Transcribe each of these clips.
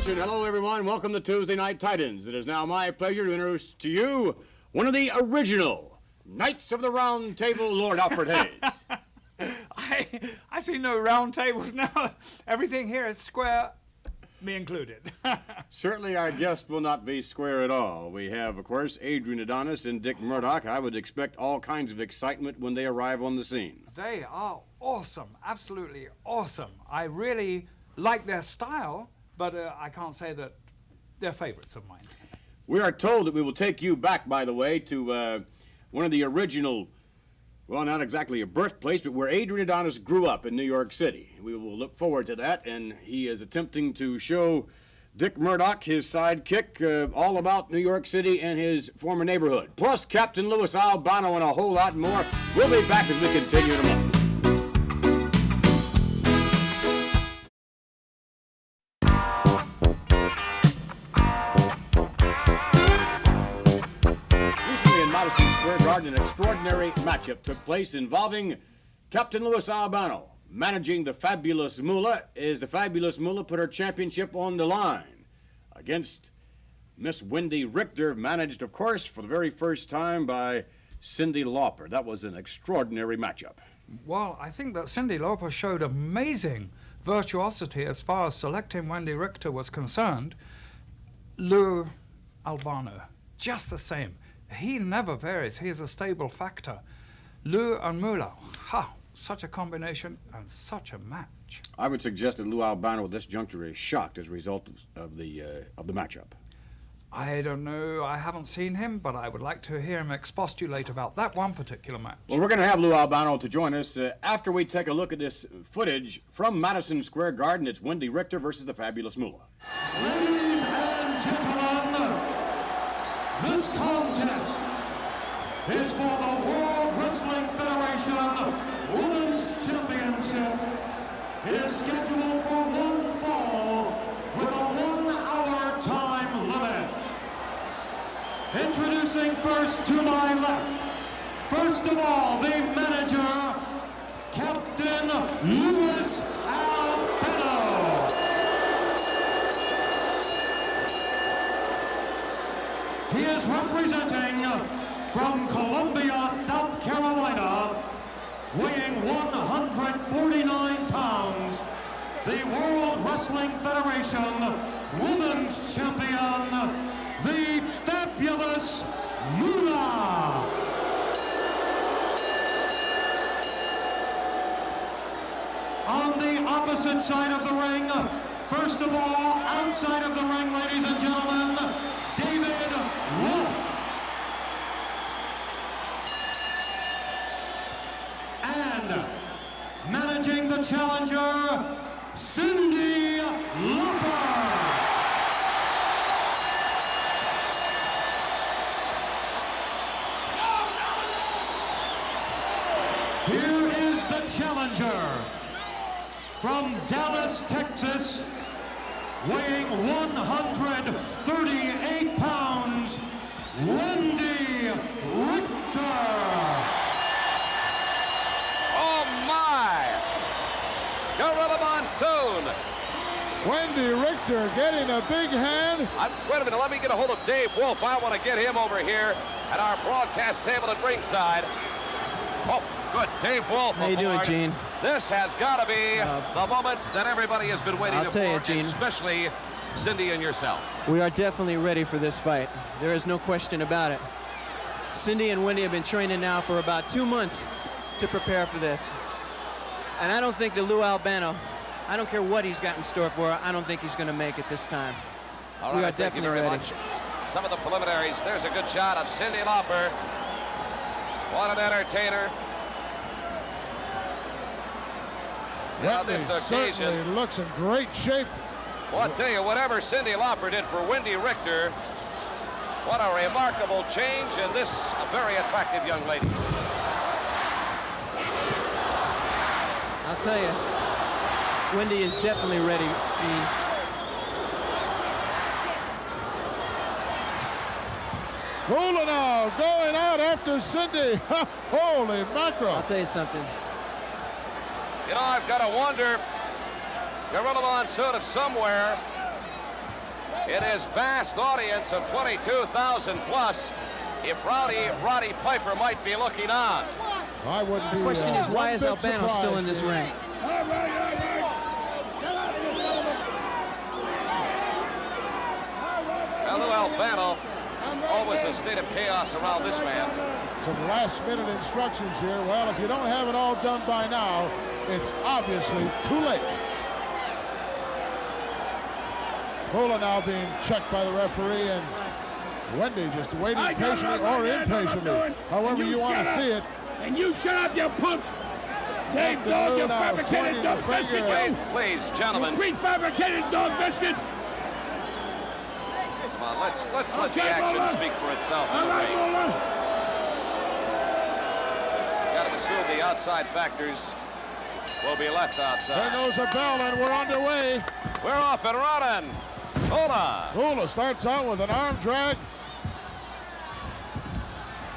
attention. Hello, everyone. Welcome to Tuesday Night Titans. It is now my pleasure to introduce to you one of the original Knights of the Round Table, Lord Alfred Hayes. I see no round tables now. Everything here is square, me included. Certainly our guest will not be square at all. We have, of course, Adrian Adonis and Dick Murdoch. I would expect all kinds of excitement when they arrive on the scene. They are awesome, absolutely awesome. I really like their style, but I can't say that they're favorites of mine. We are told that we will take you back, by the way, to one of the original, well, not exactly a birthplace, but where Adrian Adonis grew up in New York City. We will look forward to that, and he is attempting to show Dick Murdoch, his sidekick, all about New York City and his former neighborhood. Plus Captain Louis Albano and a whole lot more. We'll be back as we continue in a moment. Madison Square Garden, an extraordinary matchup took place involving Captain Louis Albano. Managing the Fabulous Moolah is the Fabulous Moolah put her championship on the line against Miss Wendy Richter, managed, of course, for the very first time by Cyndi Lauper. That was an extraordinary matchup. Well, I think that Cyndi Lauper showed amazing virtuosity as far as selecting Wendy Richter was concerned. Lou Albano, just the same. He never varies. He is a stable factor. Lou and Moolah, such a combination and such a match. I would suggest that Lou Albano at this juncture is shocked as a result of the matchup. I don't know. I haven't seen him, but I would like to hear him expostulate about that one particular match. Well, we're going to have Lou Albano to join us after we take a look at this footage from Madison Square Garden. It's Wendy Richter versus the Fabulous Moolah. Ladies and gentlemen, this contest is for the World Wrestling Federation Women's Championship. It is scheduled for one fall with a 1-hour time limit. Introducing first to my left, first of all, the manager, Captain Louis Albano. He is representing from Columbia, South Carolina, weighing 149 pounds, the World Wrestling Federation Women's Champion, the Fabulous Moolah. On the opposite side of the ring, first of all, outside of the ring, ladies and gentlemen, David Wolf. And managing the challenger, Cyndi Lauper. Here is the challenger from Dallas, Texas, weighing 138 pounds, Wendy Richter. Oh my! Gorilla Monsoon. Wendy Richter getting a big hand. Wait a minute, let me get a hold of Dave Wolf. I want to get him over here at our broadcast table at ringside. Oh, good. Dave Wolf. How you doing, Gene? This has got to be the moment that everybody has been waiting for, tell you, Gene, especially Cyndi and yourself. We are definitely ready for this fight. There is no question about it. Cyndi and Wendy have been training now for about 2 months to prepare for this. And I don't think that Lou Albano, I don't care what he's got in store for her, I don't think he's going to make it this time. All right, we are definitely ready. Much. Some of the preliminaries. There's a good shot of Cyndi Lauper. What an entertainer. Now Wendy this occasion certainly looks in great shape. Well, I tell you, whatever Cyndi Lauper did for Wendy Richter, what a remarkable change in this very attractive young lady. I'll tell you, Wendy is definitely ready. Moolah now going out after Cyndi. Holy mackerel. I'll tell you something. You know, I've got to wonder, Gorilla Monsoon, if somewhere in his vast audience of 22,000 plus, if Roddy Piper might be looking on. I wouldn't be. The question is, why is Albano still in this ring? Now, Lou Albano, always a state of chaos around this man. Some last-minute instructions here. Well, if you don't have it all done by now, it's obviously too late. Moolah now being checked by the referee, and Wendy just waiting patiently or impatiently, however you want to see it. And you shut up, you punk! Dave Dog, you fabricated dog biscuit, you! Please, gentlemen. You prefabricated dog biscuit! Come on, let's let the action Moolah. speak for itself. All right, Moolah. Got to assume the outside factors will be left There outside. goes a bell, and we're underway. We're off and running. Moolah. Moolah starts out with an arm drag,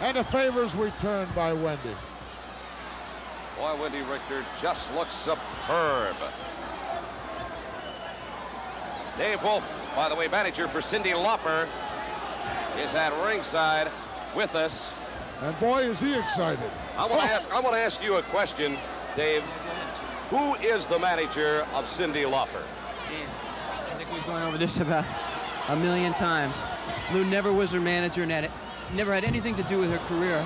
and the favors returned by Wendy. Boy, Wendy Richter just looks superb. Dave Wolf, by the way, manager for Cyndi Lauper, is at ringside with us. And boy, is he excited. I want to ask you a question, Dave. Who is the manager of Cyndi Lauper? I think we've gone over this about a million times. Lou never was her manager and never had anything to do with her career.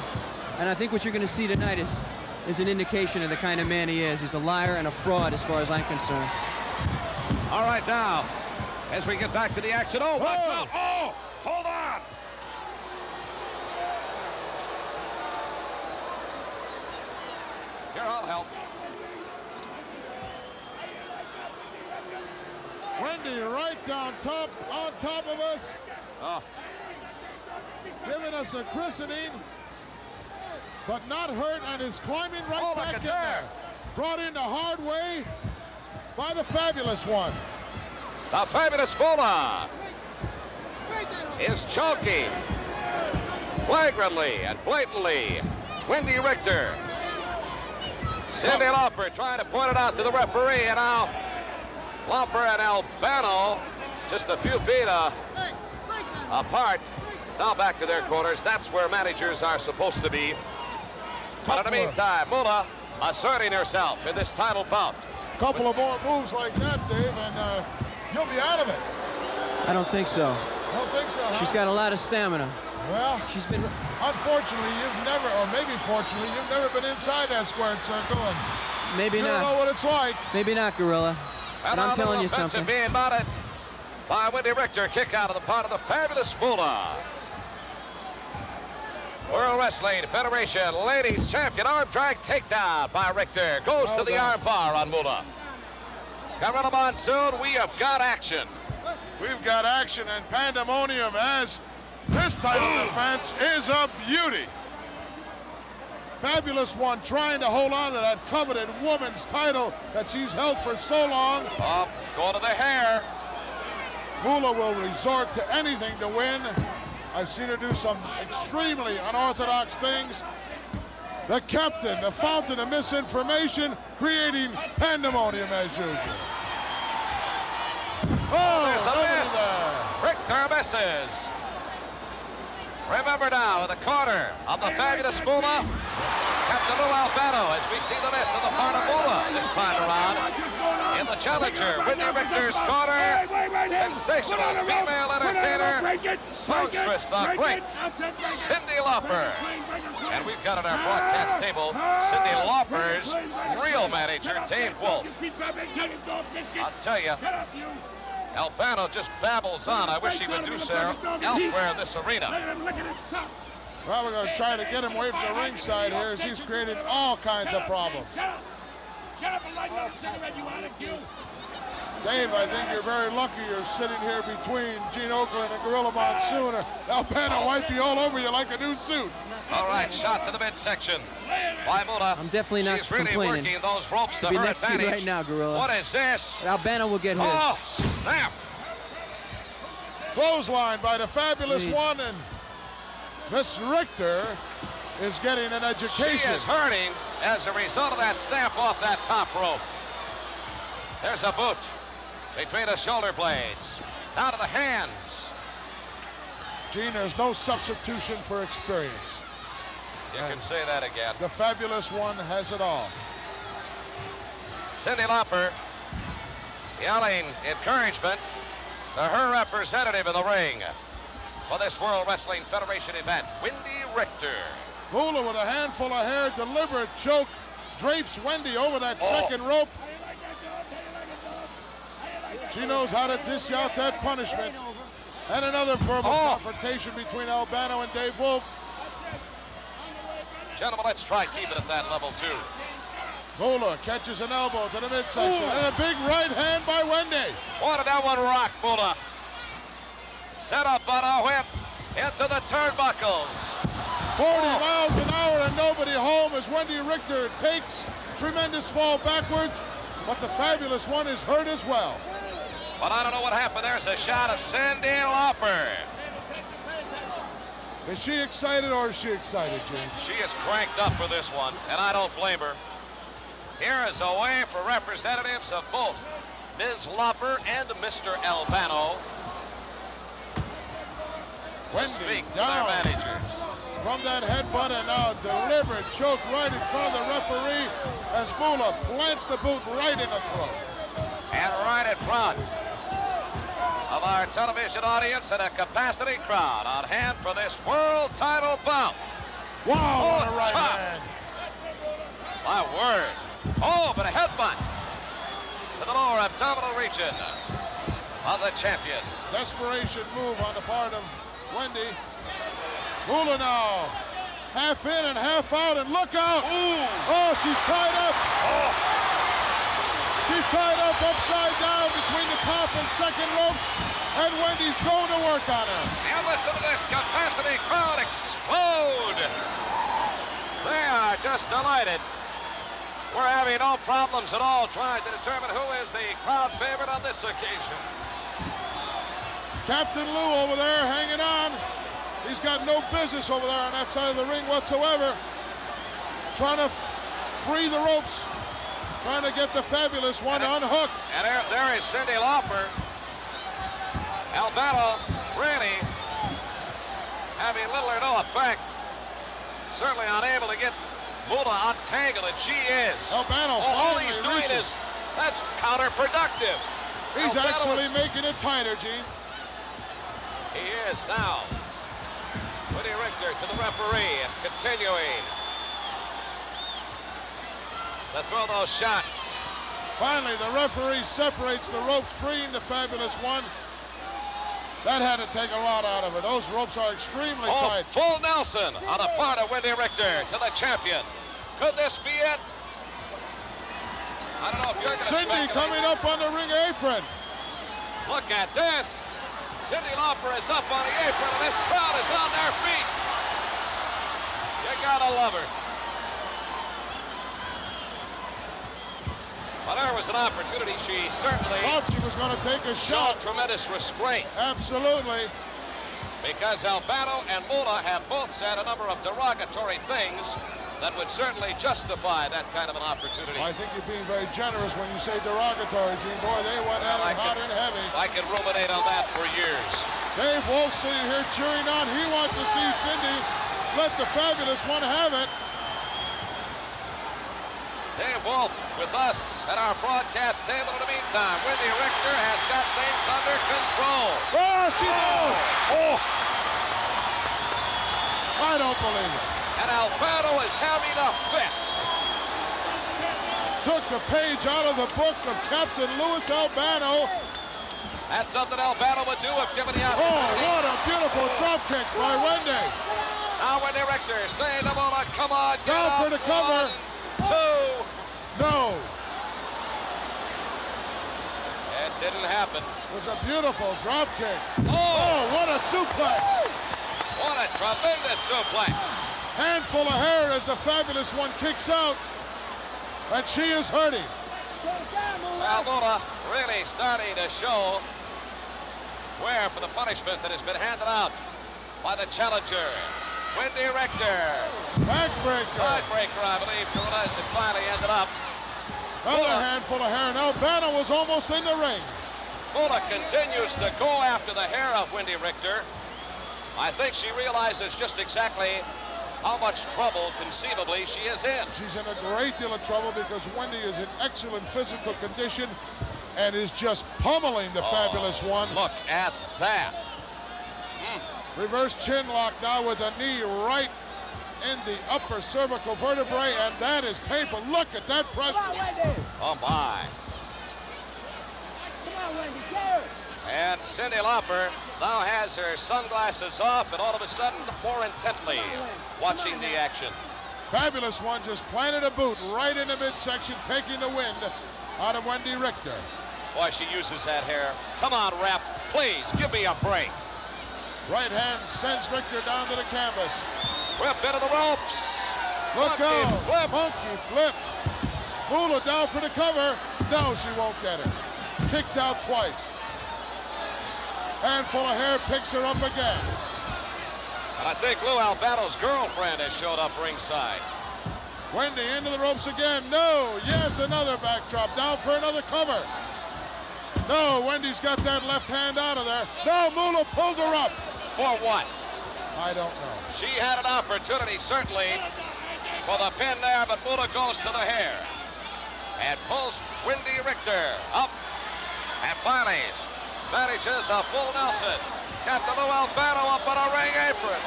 And I think what you're going to see tonight is an indication of the kind of man he is. He's a liar and a fraud as far as I'm concerned. All right, now, as we get back to the action. Oh, watch out. Oh, hold on. Here, I'll help. Wendy right on top of us, Oh, giving us a christening, but not hurt, and is climbing right look back at in there. there. Brought in the hard way by the Fabulous One. the fabulous Moolah is choking flagrantly and blatantly. Wendy Richter. Cyndi Lauper trying to point it out to the referee, and now Lauper and Albano just a few feet apart. Now back to their corners. That's where managers are supposed to be. But in the meantime, Moolah asserting herself in this title bout. Couple of more moves like that, Dave, and you'll be out of it. I don't think so. Don't think so, huh? She's got a lot of stamina. Well, She's been... unfortunately, you've never, or maybe fortunately, you've never been inside that squared circle, and Maybe you don't not. know what it's like. Maybe not, Gorilla. But I'm telling you something. Being mounted by Wendy Richter. Kick out of the part of the fabulous Moolah. World Wrestling Federation Ladies Champion arm drag takedown by Richter. Goes to the arm bar on Moolah. Gorilla Monsoon, we have got action. We've got action and pandemonium as this title defense is a beauty. Fabulous One trying to hold on to that coveted woman's title that she's held for so long. Up, go to the hair. Moolah will resort to anything to win. I've seen her do some extremely unorthodox things. The captain, the fountain of misinformation, creating pandemonium as usual. Oh, There's a nobody miss. there. Richter misses. Remember now, in the corner of the fabulous Moolah, Captain Lou Albano, as we see the miss on the part of Moolah this time around. In the challenger, Wendy Richter's corner, sensational female entertainer, songstress, the great Cyndi Lauper. And we've got at our broadcast table, Cyndi Lauper's real manager, Dave Wolf. I'll tell you, Albano just babbles on. I wish he would do so elsewhere in this arena. Well, we're going to try to get him away from the ringside here as he's created all kinds of problems. Shut up and light up a cigarette, you IQ. Dave, I think you're very lucky you're sitting here between Gene Okerlund and Gorilla Monsoon, or Albano might be all over you like a new suit. All right, shot to the midsection by Moolah. I'm definitely not She's really complaining. working those ropes to Be her next to you advantage. right now, Gorilla. What is this? Albano will get his. Oh, snap. Clothesline by the Fabulous Please. One, and Miss Richter is getting an She education. is hurting as a result of that snap off that top rope. There's a boot between the shoulder blades. Now to the hands. Gene, there's no substitution for experience. You can say that again. The Fabulous One has it all. Cyndi Lauper yelling encouragement to her representative in the ring for this World Wrestling Federation event, Wendy Richter. Moolah with a handful of hair, deliberate choke, drapes Wendy over that second rope. She knows how to dish out that punishment. And another verbal confrontation between Albano and Dave Wolf. Gentlemen, let's try keeping it at that level, too. Moolah catches an elbow to the midsection. And a big right hand by Wendy. Boy, did that one rock, Moolah. Set up on a whip into the turnbuckles. 40 miles an hour and nobody home as Wendy Richter takes tremendous fall backwards. But the Fabulous One is hurt as well. But I don't know what happened. There's a shot of Cyndi Lauper. Is she excited or is she excited, James? She is cranked up for this one, and I don't blame her. Here is a way for representatives of both Ms. Lauper and Mr. Albano to speak to their managers. From that headbutt and now deliberate choke right in front of the referee as Moolah plants the boot right in the throat. And right in front of our television audience and a capacity crowd on hand for this world title bout. Wow, what a right chop. hand. My word. Oh, but a headbutt to the lower abdominal region of the champion. Desperation move on the part of Wendy. Moolah now. Half in and half out, and look out. Ooh. Oh, she's tied up. Oh. She's tied up upside down between the top and second rope, and Wendy's going to work on her. And listen to this capacity crowd explode. They are just delighted. We're having no problems at all trying to determine who is the crowd favorite on this occasion. Captain Lou over there hanging on. He's got no business over there on that side of the ring whatsoever. Trying to free the ropes. Trying to get the Fabulous One unhooked. And there is Cyndi Lauper. Albano really having little or no effect. Certainly unable to get Moolah untangled, and she is. Albano all finally he's doing reaches. that's counterproductive. He's Albano actually is- making it tighter, Gene. He is now. Wendy Richter to the referee and continuing to throw those shots. Finally, the referee separates the ropes, freeing the Fabulous One. That had to take a lot out of it. Those ropes are extremely tight. Full Nelson on the part of Wendy Richter to the champion. Could this be it? I don't know if you're going to Cyndi coming up on the ring apron. Look at this. Cyndi Lauper is up on the apron, and this crowd is on their feet. You gotta love her. Well, there was an opportunity. She certainly Thought she was going to take a showed shot. tremendous restraint, Absolutely. because Albano and Moolah have both said a number of derogatory things that would certainly justify that kind of an opportunity. I think you're being very generous when you say derogatory, Gene. Boy, they went at it hot and heavy. I could ruminate on that for years. Dave Wolf sitting here cheering on. He wants to see Cyndi let the Fabulous One have it. Dave Wolf with us at our broadcast table. In the meantime, Wendy Richter has got things under control. Oh, she knows. Oh. I don't believe it. And Albano is having a fit. Took the page out of the book of Captain Louis Albano. That's something Albano would do if given the Oh, opportunity. what a beautiful drop kick by Wendy. Now Wendy Richter saying to Moolah, come on, get Down up. for the cover. 1, 2. No. It didn't happen. It was a beautiful drop kick. Oh, Oh, what a suplex. what a tremendous suplex. Handful of hair as the Fabulous One kicks out. And she is hurting. Well, Moolah really starting to show where for the punishment that has been handed out by the challenger, Wendy Richter. Backbreaker. Sidebreaker, I believe, to realize it finally ended up. Another handful of hair, and Albano was almost in the ring. Moolah continues to go after the hair of Wendy Richter. I think she realizes just exactly how much trouble, conceivably, she is in. She's in a great deal of trouble because Wendy is in excellent physical condition and is just pummeling the Fabulous One. Look at that. Reverse chin lock now with a knee right in the upper cervical vertebrae, and that is painful. Look at that pressure. Come on, Wendy. Oh, my. Come on, Wendy. Get her. And Cyndi Lauper now has her sunglasses off and all of a sudden more intently watching the action. Fabulous One just planted a boot right in the midsection, taking the wind out of Wendy Richter. Boy, she uses that hair. Come on, Rap. Please, give me a break. Right hand sends Richter down to the canvas. Whip into the ropes. Look Monkey out. flip. Monkey flip. Moolah down for the cover. No, she won't get it. Kicked out twice. Handful of hair picks her up again. And I think Lou Albano's girlfriend has showed up ringside. Wendy into the ropes again. No. Yes, another backdrop. Down for another cover. No, Wendy's got that left hand out of there. No, Moolah pulled her up. For what? I don't know. She had an opportunity, certainly, for the pin there, but Moolah goes to the hair. And pulls Wendy Richter up. And finally, manages a full Nelson. Captain Lou Albano up on a ring apron.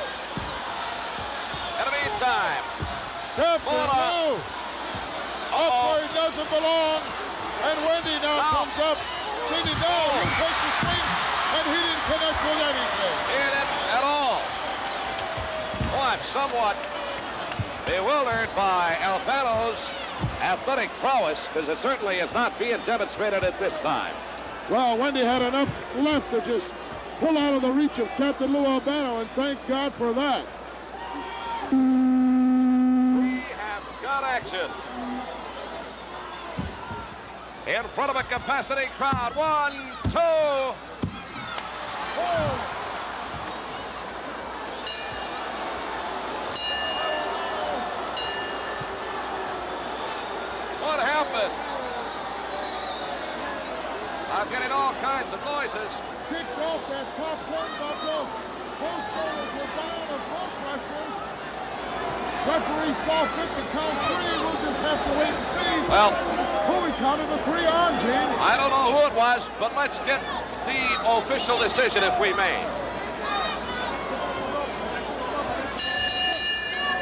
In the meantime, Captain Moolah. Lou up where he doesn't belong. And Wendy now comes up. Cindy, no, he takes the swing, and he didn't connect with anything. He didn't at all. Oh, I'm somewhat bewildered by Albano's athletic prowess, because it certainly is not being demonstrated at this time. Well, Wendy had enough left to just pull out of the reach of Captain Lou Albano, and thank God for that. We have got action. In front of a capacity crowd. 1, 2. What happened? I'm getting all kinds of noises. Kicked off that top turnbuckle. Both shoulders were down of both wrestlers. Referee saw fit to count 3. We'll just have to wait and see. Well, who he counted the 3 on, Gene? I don't know who it was, but let's get the official decision if we may.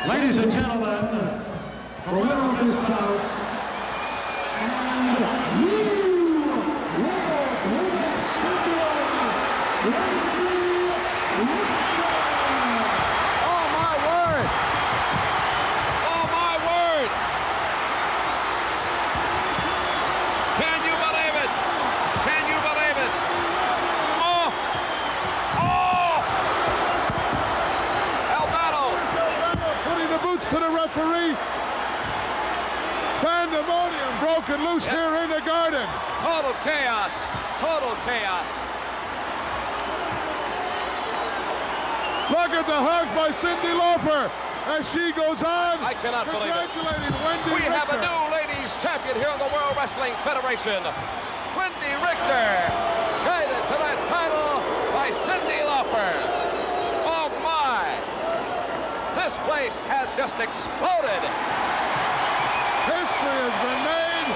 Ladies and gentlemen, the winner of this bout, and new World Women's Champion, Wendy Richter. Oh, my word! Oh, my word! Can you believe it? Can you believe it? Oh! Oh! Albano! Putting the boots to the referee. Pandemonium broken loose here in the garden. Total chaos. Total chaos. Look at the hug by Cyndi Lauper as she goes on. I cannot believe it. Congratulating Wendy We have a Richter. new ladies champion here in the World Wrestling Federation. Wendy Richter, guided to that title by Cyndi Lauper. Oh my! This place has just exploded. History has been made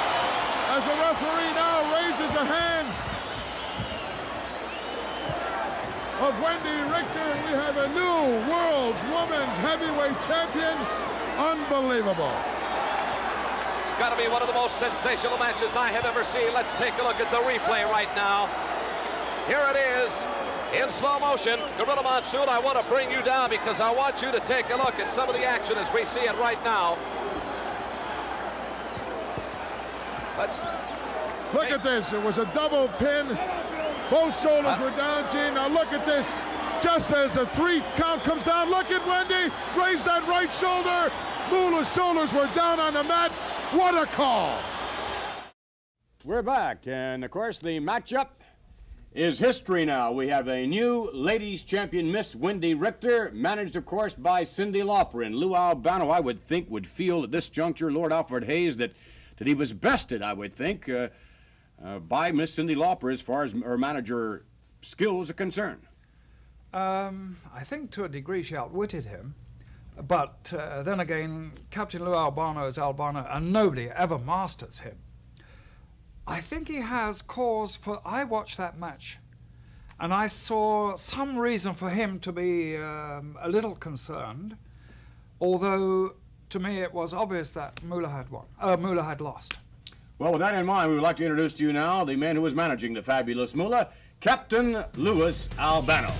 as the referee now raises the hands of Wendy Richter. We have a new World's Women's Heavyweight Champion. Unbelievable. It's got to be one of the most sensational matches I have ever seen. Let's take a look at the replay right now. Here it is in slow motion. Gorilla Monsoon, I want to bring you down because I want you to take a look at some of the action as we see it right now. Let's Look at this. It was a double pin. Both shoulders were down, Gene. Now look at this. Just as the 3 count comes down, look at Wendy. Raise that right shoulder. Moolah's shoulders were down on the mat. What a call. We're back, and of course the matchup is history now. We have a new ladies champion, Miss Wendy Richter, managed of course by Cyndi Lauper. And Lou Albano, I would think, would feel at this juncture, Lord Alfred Hayes, that he was bested, I would think. by Miss Cyndi Lauper as far as her manager skills are concerned? I think to a degree she outwitted him. But then again, Captain Lou Albano is Albano, and nobody ever masters him. I think he has cause for... I watched that match, and I saw some reason for him to be a little concerned, although to me it was obvious that Moolah had lost. Well, with that in mind, we would like to introduce to you now the man who is managing the fabulous Moolah, Captain Louis Albano.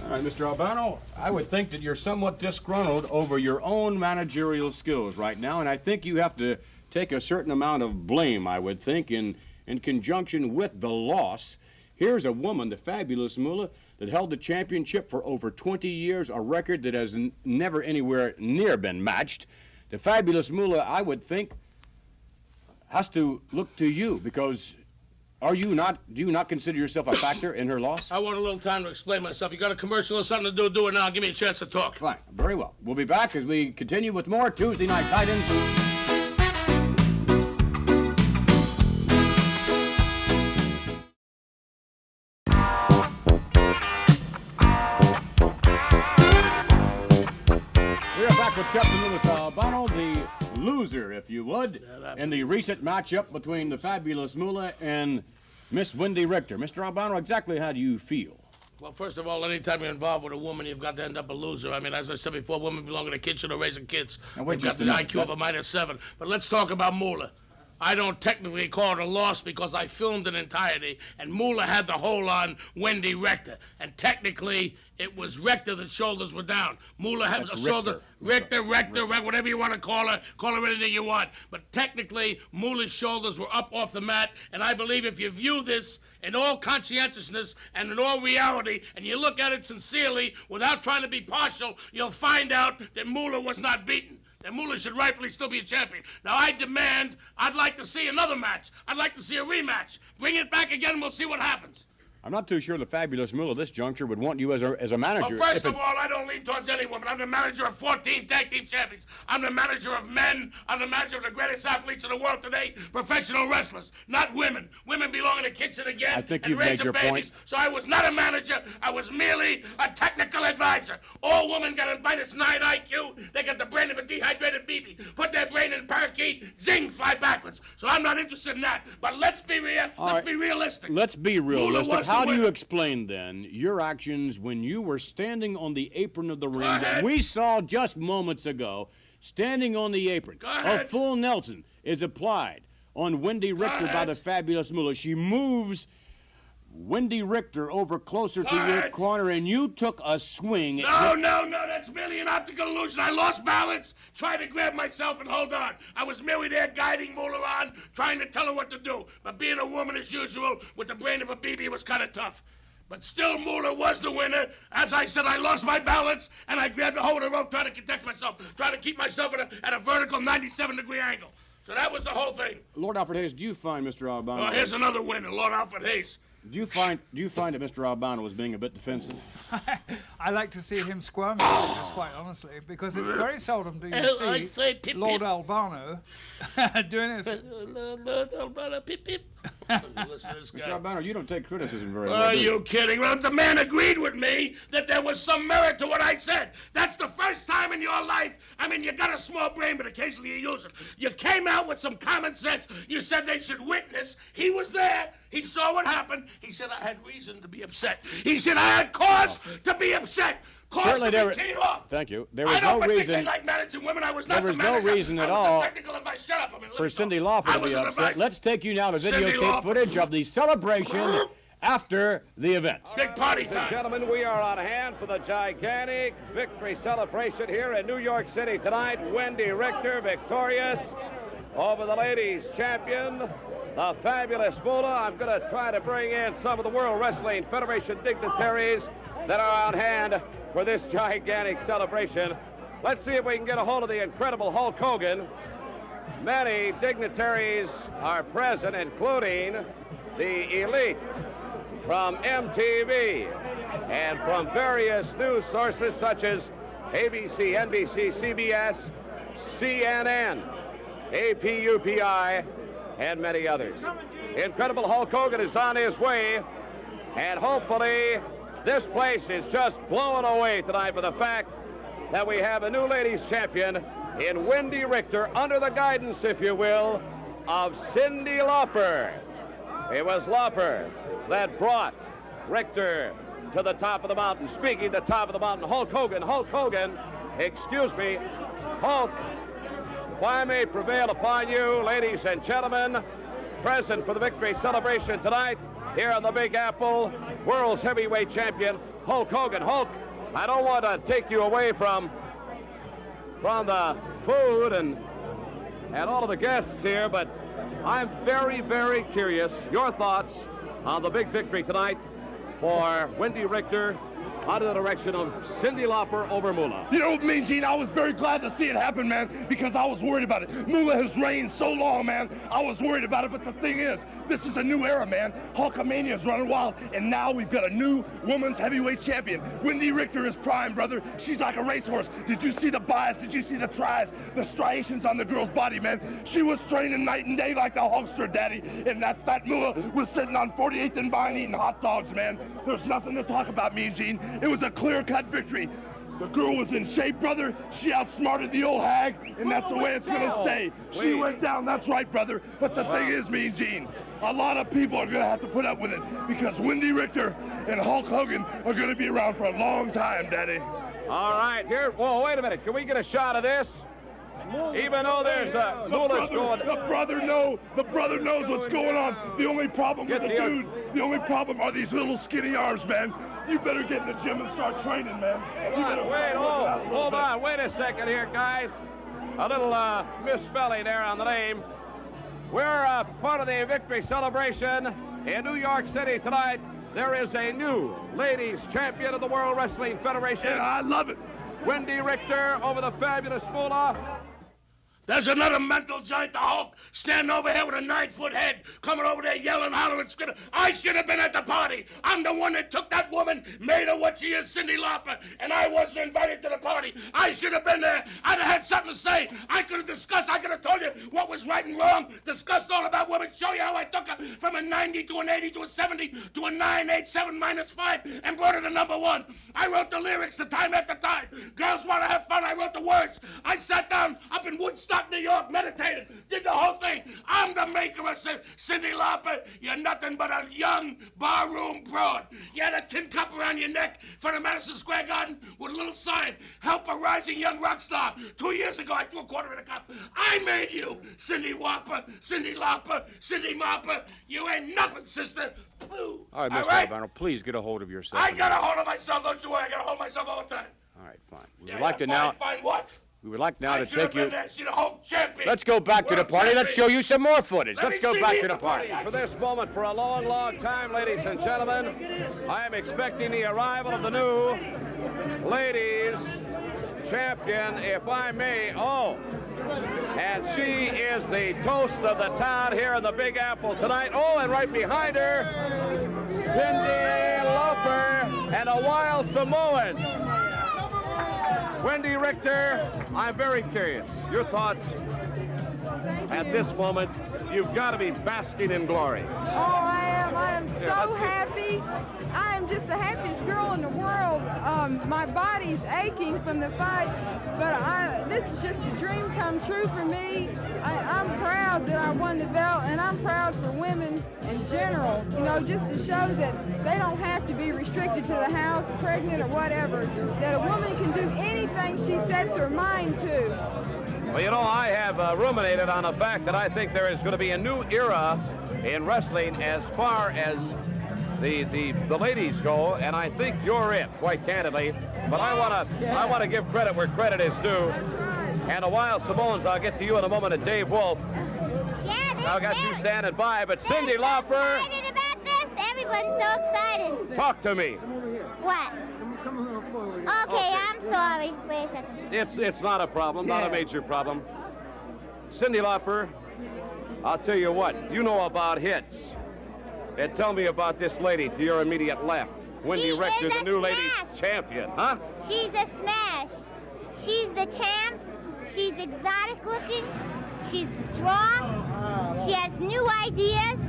All right, Mr. Albano, I would think that you're somewhat disgruntled over your own managerial skills right now, and I think you have to take a certain amount of blame, I would think, in conjunction with the loss. Here's a woman, the fabulous Moolah, that held the championship for over 20 years, a record that has never anywhere near been matched. The fabulous Moolah, I would think, has to look to you, because do you not consider yourself a factor in her loss? I want a little time to explain myself. You got a commercial or something to do, do it now. Give me a chance to talk. Fine, very well. We'll be back as we continue with more Tuesday Night Titans. With Captain Louis Albano, the loser, if you would, in the recent matchup between the fabulous Moolah and Miss Wendy Richter. Mr. Albano, exactly how do you feel? Well, first of all, anytime you're involved with a woman, you've got to end up a loser. I mean, as I said before, women belong in the kitchen or raising kids. They've got the IQ of a -7. But let's talk about Moolah. I don't technically call it a loss because I filmed in entirety, and Moolah had the hold on Wendy Richter. And technically, it was Richter that shoulders were down. Moolah had the shoulder. Richter, whatever you want to call her anything you want. But technically, Moolah's shoulders were up off the mat, and I believe if you view this in all conscientiousness and in all reality, and you look at it sincerely without trying to be partial, you'll find out that Moolah was not beaten. That Moolah should rightfully still be a champion. Now, I'd like to see another match. I'd like to see a rematch. Bring it back again, and we'll see what happens. I'm not too sure the fabulous Moolah at this juncture would want you as a manager. Well, first of all, I don't lean towards any woman. I'm the manager of 14 tag team champions. I'm the manager of men. I'm the manager of the greatest athletes in the world today, professional wrestlers, not women. Women belong in the kitchen again. I think and you've made raising your babies. point. So I was not a manager. I was merely a technical advisor. All women got a -9 IQ. They got the brain of a dehydrated baby. Put their brain in a parakeet, zing, fly backwards. So I'm not interested in that. But let's be real. Let's be realistic. Let's be realistic. How do you explain then your actions when you were standing on the apron of the ring that we saw just moments ago, standing on the apron? A full Nelson is applied on Wendy Richter by the fabulous Moolah. She moves Wendy Richter over closer to your corner, and you took a swing. No, that's merely an optical illusion. I lost balance, tried to grab myself and hold on. I was merely there guiding Moolah on, trying to tell her what to do. But being a woman as usual, with the brain of a baby, was kind of tough. But still, Moolah was the winner. As I said, I lost my balance, and I grabbed a hold of the rope, trying to protect myself, trying to keep myself at a vertical 97-degree angle. So that was the whole thing. Lord Alfred Hayes, do you find Mr. Albano... Oh, here's another winner, Lord Alfred Hayes. Do you find that Mr. Albano was being a bit defensive? I like to see him squirming like this, quite honestly, because it's very seldom do you see Lord Albano doing this. Lord Albano, pip, pip. Listen to this guy. Mr. Albano, you don't take criticism very well. Are you kidding? Well, the man agreed with me that there was some merit to what I said. That's the first time in your life. I mean, you got a small brain, but occasionally you use it. You came out with some common sense. You said they should witness. He was there. He saw what happened. He said I had reason to be upset. He said I had cause to be upset. Certainly there was off. Thank you. There was no reason. Like managing women. I was not there was the manager. no reason at all Shut up. for Cyndi Lauper to be upset. Let's take you now to videotape footage of the celebration after the event. Big party Ladies and gentlemen, we are on hand for the gigantic victory celebration here in New York City tonight. Wendy Richter victorious over the ladies champion, the fabulous Moolah. I'm going to try to bring in some of the World Wrestling Federation dignitaries that are on hand for this gigantic celebration. Let's see if we can get a hold of the incredible Hulk Hogan. Many dignitaries are present, including the elite from MTV and from various news sources such as ABC, NBC, CBS, CNN, APUPI, and many others. Incredible Hulk Hogan is on his way, and hopefully this place is just blown away tonight with the fact that we have a new ladies champion in Wendy Richter, under the guidance, if you will, of Cyndi Lauper. It was Lauper that brought Richter to the top of the mountain. Speaking the top of the mountain, Hulk Hogan, excuse me, Hulk, if I may prevail upon you, ladies and gentlemen, present for the victory celebration tonight here on the Big Apple, world's heavyweight champion, Hulk Hogan. Hulk, I don't want to take you away from the food and all of the guests here, but I'm very, very curious your thoughts on the big victory tonight for Wendy Richter under the direction of Cyndi Lauper over Moolah. You know, Mean Gene, I was very glad to see it happen, man, because I was worried about it. Moolah has reigned so long, man. I was worried about it, but the thing is, this is a new era, man. Hulkamania is running wild, and now we've got a new women's heavyweight champion. Wendy Richter is prime, brother. She's like a racehorse. Did you see the bias? Did you see the tries? The striations on the girl's body, man? She was training night and day like the Hulkster, daddy, and that fat Moolah was sitting on 48th and Vine eating hot dogs, man. There's nothing to talk about, Mean Gene. It was a clear-cut victory. The girl was in shape, brother. She outsmarted the old hag, and that's the way it's going to stay. She went down, that's right, brother. But the thing is, Mean Gene, a lot of people are going to have to put up with it because Wendy Richter and Hulk Hogan are going to be around for a long time, Daddy. All right, here. Whoa, wait a minute. Can we get a shot of this? Even though there's a Moolah's going. The brother knows what's going on. The only problem with the only problem are these little skinny arms, man. You better get in the gym and start training, man. Hold on, wait a second here, guys. A little misspelling there on the name. We're part of the victory celebration in New York City tonight. There is a new ladies champion of the World Wrestling Federation. Yeah, I love it. Wendy Richter over the fabulous Moolah. There's another mental giant, the Hulk, standing over here with a 9-foot head, coming over there yelling, hollering, screaming. I should have been at the party. I'm the one that took that woman, made her what she is, Cyndi Lauper, and I wasn't invited to the party. I should have been there. I'd have had something to say. I could have discussed, I could have told you what was right and wrong, discussed all about women, show you how I took her from a 90 to an 80 to a 70 to a 987 minus 5 and brought her to #1. I wrote the lyrics the time after time. Girls want to have fun. I wrote the words. I sat down up in Woodstock, New York, meditated, did the whole thing. I'm the maker of Cyndi Lauper. You're nothing but a young barroom broad. You had a tin cup around your neck in front of Madison Square Garden with a little sign, help a rising young rock star. 2 years ago, I threw a quarter in a cup. I made you, Cyndi Lauper, Cyndi Lauper, Cyndi Lauper. You ain't nothing, sister. All right, Mr. Albano, please get a hold of yourself. I got a hold of myself, don't you worry. I got a hold of myself all the time. All right, fine. We would like to now. Find what? We would like now to take you. Let's go back to the party. Let's show you some more footage. Let's go back to the party. For this moment, for a long, long time, ladies and gentlemen, I am expecting the arrival of the new ladies champion, if I may. Oh, and she is the toast of the town here in the Big Apple tonight. Oh, and right behind her, Cyndi Lauper and a wild Samoan. Wendy Richter, I'm very curious. Your thoughts at this moment. You've got to be basking in glory. Oh, I am. I am so happy. I am just the happiest girl in the world. My body's aching from the fight, but this is just a dream come true for me. I'm proud that I won the belt, and I'm proud for women in general, you know, just to show that they don't have to be restricted to the house, pregnant or whatever, that a woman can do anything she sets her mind to. Well, you know, I have ruminated on the fact that I think there is going to be a new era in wrestling as far as the ladies go, and I think you're it, quite candidly. But I want to give credit where credit is due. And the Wild Samoans, I'll get to you in a moment, at Dave Wolf. Yeah, I got you standing by, but Cyndi Lauper. Excited about this? Everyone's so excited. Talk to me. What? Okay, I'm sorry. Wait a second. It's not a problem, not a major problem. Cyndi Lauper, I'll tell you what, you know about hits. And tell me about this lady to your immediate left. Wendy Richter, the new ladies champion, huh? She's a smash. She's the champ. She's exotic looking. She's strong. She has new ideas,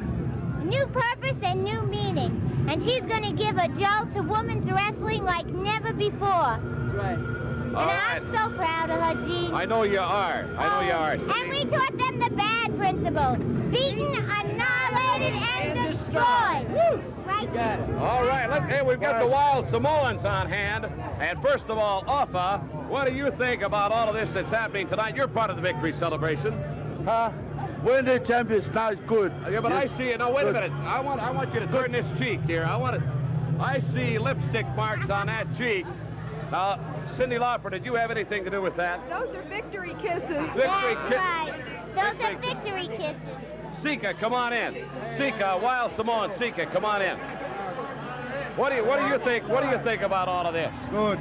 new purpose, and new meaning. And she's going to give a jolt to women's wrestling like never before. That's right. And I'm so proud of her, Gene. I know you are. I know you are. And we taught them the bad principle. Beaten, annihilated, and destroyed. Woo! Right? Got it. All right, hey, we've got the Wild Samoans on hand. And first of all, Offa, what do you think about all of this that's happening tonight? You're part of the victory celebration. When the champions now is good. Yeah, but yes. I see it. Now, wait a minute. I want you to turn this cheek here. I see lipstick marks on that cheek. Now, Cyndi Lauper, did you have anything to do with that? Those are victory kisses. Victory kisses. Right. Those are victory kisses. Sika, come on in. Sika, Wild Samoan Sika, come on in. What do you think? What do you think about all of this? Good,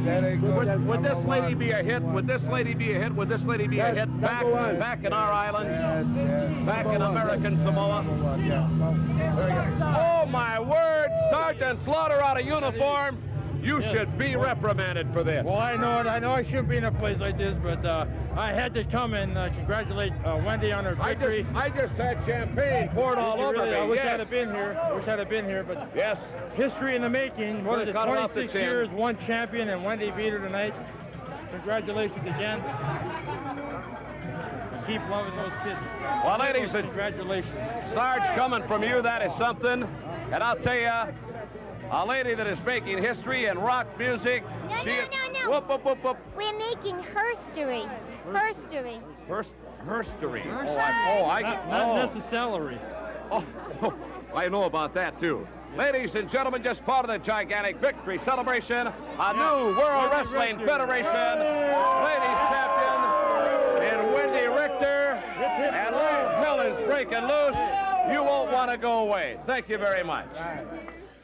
Teddy, good. Would this lady be a hit? Would this lady be a hit? Would this lady be a hit back in our islands? Back in American Samoa? Oh my word, Sergeant Slaughter out of uniform. You should be reprimanded for this. Well, I know it. I know I shouldn't be in a place like this, but I had to come and congratulate Wendy on her victory. I just had champagne poured all over me. I wish yes. I'd have been here. I wish I'd have been here, but yes. History in the making. What is it? 26 years, one champion, and Wendy beat her tonight. Congratulations again. Keep loving those kisses. Well, ladies and congratulations. Sarge, coming from you, that is something. And I'll tell you, a lady that is making history in rock music. No. Whoop, whoop, whoop, whoop. We're making herstory. Herstory. Herstory. Not necessarily. Oh, I know about that too. Ladies and gentlemen, just part of the gigantic victory celebration, a new World Wrestling Federation ladies champion in Wendy Richter. And all hell is breaking loose. You won't want to go away. Thank you very much.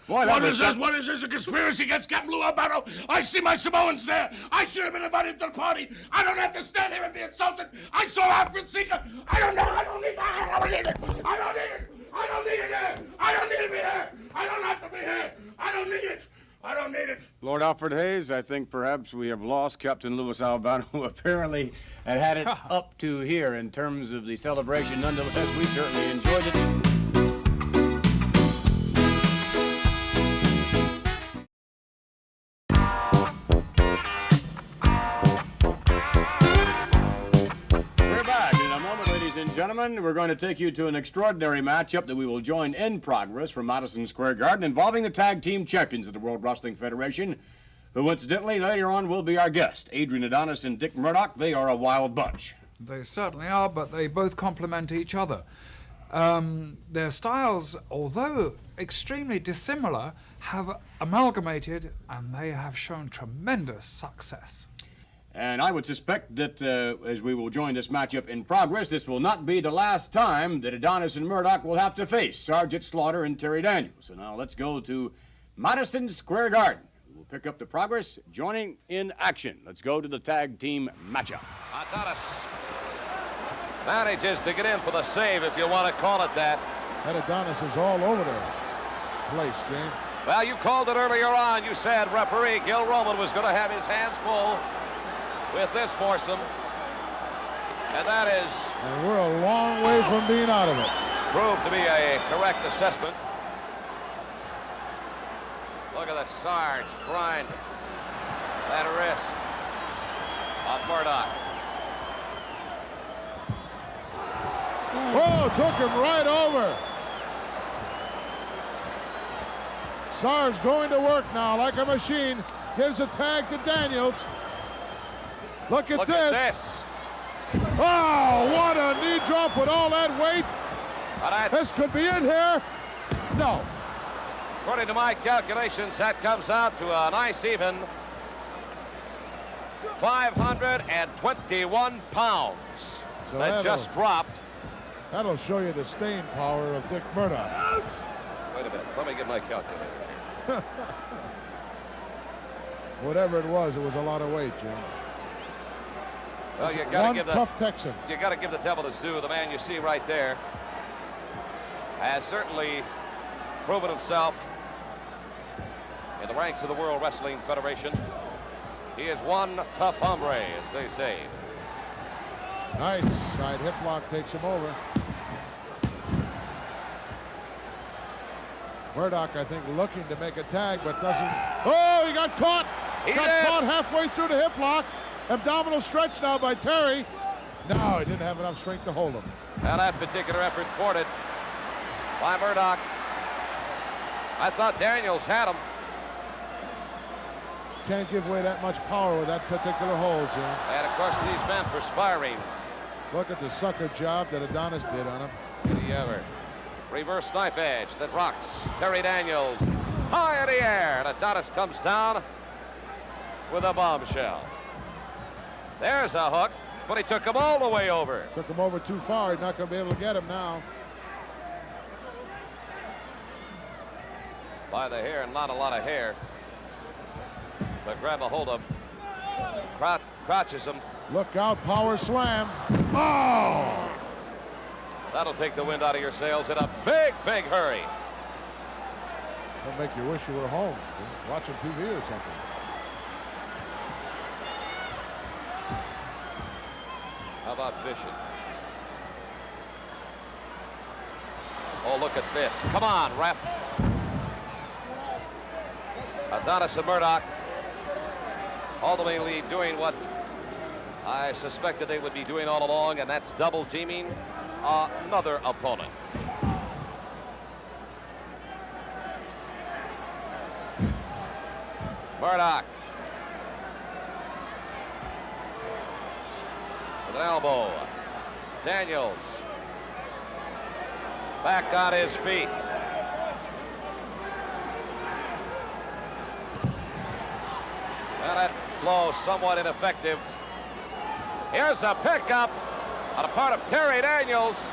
What is this? What is this? A conspiracy against Captain Lou Albano? I see my Samoans there. I should have been invited to the party. I don't have to stand here and be insulted. I saw Alfred Sika. I don't know. I don't need that. I don't need it. I don't need it. I don't need it there. I don't need to be here. I don't have to be here. I don't need it. I don't need it. Lord Alfred Hayes, I think perhaps we have lost Captain Louis Albano, who apparently had it up to here in terms of the celebration. Nonetheless, we certainly enjoyed it. Gentlemen, we're going to take you to an extraordinary matchup that we will join in progress from Madison Square Garden involving the tag team champions of the World Wrestling Federation, who incidentally later on will be our guest, Adrian Adonis and Dick Murdoch. They are a wild bunch. They certainly are, but they both complement each other. Their styles, although extremely dissimilar, have amalgamated and they have shown tremendous success. And I would suspect that as we will join this matchup in progress, this will not be the last time that Adonis and Murdoch will have to face Sergeant Slaughter and Terry Daniels. So now let's go to Madison Square Garden. We'll pick up the progress, joining in action. Let's go to the tag team matchup. Adonis manages to get in for the save, if you want to call it that. That Adonis is all over the place, Gene. Well, you called it earlier on. You said referee Gil Roman was going to have his hands full with this foursome, and that is... And we're a long way from being out of it. Proved to be a correct assessment. Look at the Sarge grind that wrist on Murdoch. Oh, took him right over. Sarge going to work now like a machine. Gives a tag to Daniels. Look at this. Oh, what a knee drop with all that weight. This could be it here. No. According to my calculations, that comes out to a nice even 521 pounds. So that just dropped. That'll show you the staying power of Dick Murdoch. Wait a minute. Let me get my calculator. Whatever it was a lot of weight, Jim. Well, you got to give tough Texan. You got to give the devil his due. The man you see right there has certainly proven himself in the ranks of the World Wrestling Federation. He is one tough hombre, as they say. Nice side hip lock takes him over. Murdoch, I think, looking to make a tag, but doesn't. Oh, he got caught. Caught halfway through the hip lock. Abdominal stretch now by Terry. No, he didn't have enough strength to hold him. And that particular effort thwarted by Murdoch. I thought Daniels had him. Can't give away that much power with that particular hold, Jim. And of course, these men perspiring. Look at the sucker job that Adonis did on him. The ever reverse knife edge that rocks Terry Daniels high in the air. And Adonis comes down with a bombshell. There's a hook, but he took him all the way over. Took him over too far. He's not going to be able to get him now. By the hair, and not a lot of hair. But grab a hold of. Crouches him. Look out, power slam. Oh! That'll take the wind out of your sails in a big, big hurry. That'll make you wish you were home, watching TV or something. How about fishing? Oh, look at this. Come on, ref. Adonis and Murdoch ultimately doing what I suspected they would be doing all along, and that's double teaming another opponent. Murdoch with an elbow. Daniels back on his feet. And that blow somewhat ineffective. Here's a pickup on the part of Terry Daniels.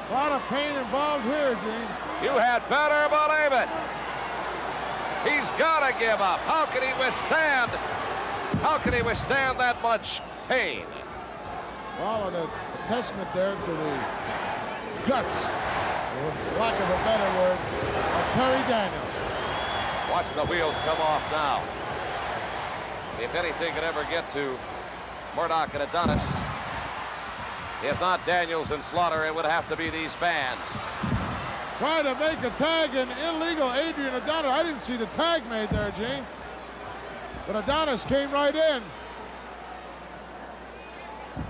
A lot of pain involved here, Gene. You had better believe it. He's got to give up. How can he withstand? How can he withstand that much pain? Well, a testament there to the guts, for lack of a better word, of Terry Daniels. Watch the wheels come off now. If anything could ever get to Murdoch and Adonis, if not Daniels and Slaughter, it would have to be these fans. Trying to make a tag, and illegal Adrian Adonis. I didn't see the tag made there, Gene. But Adonis came right in.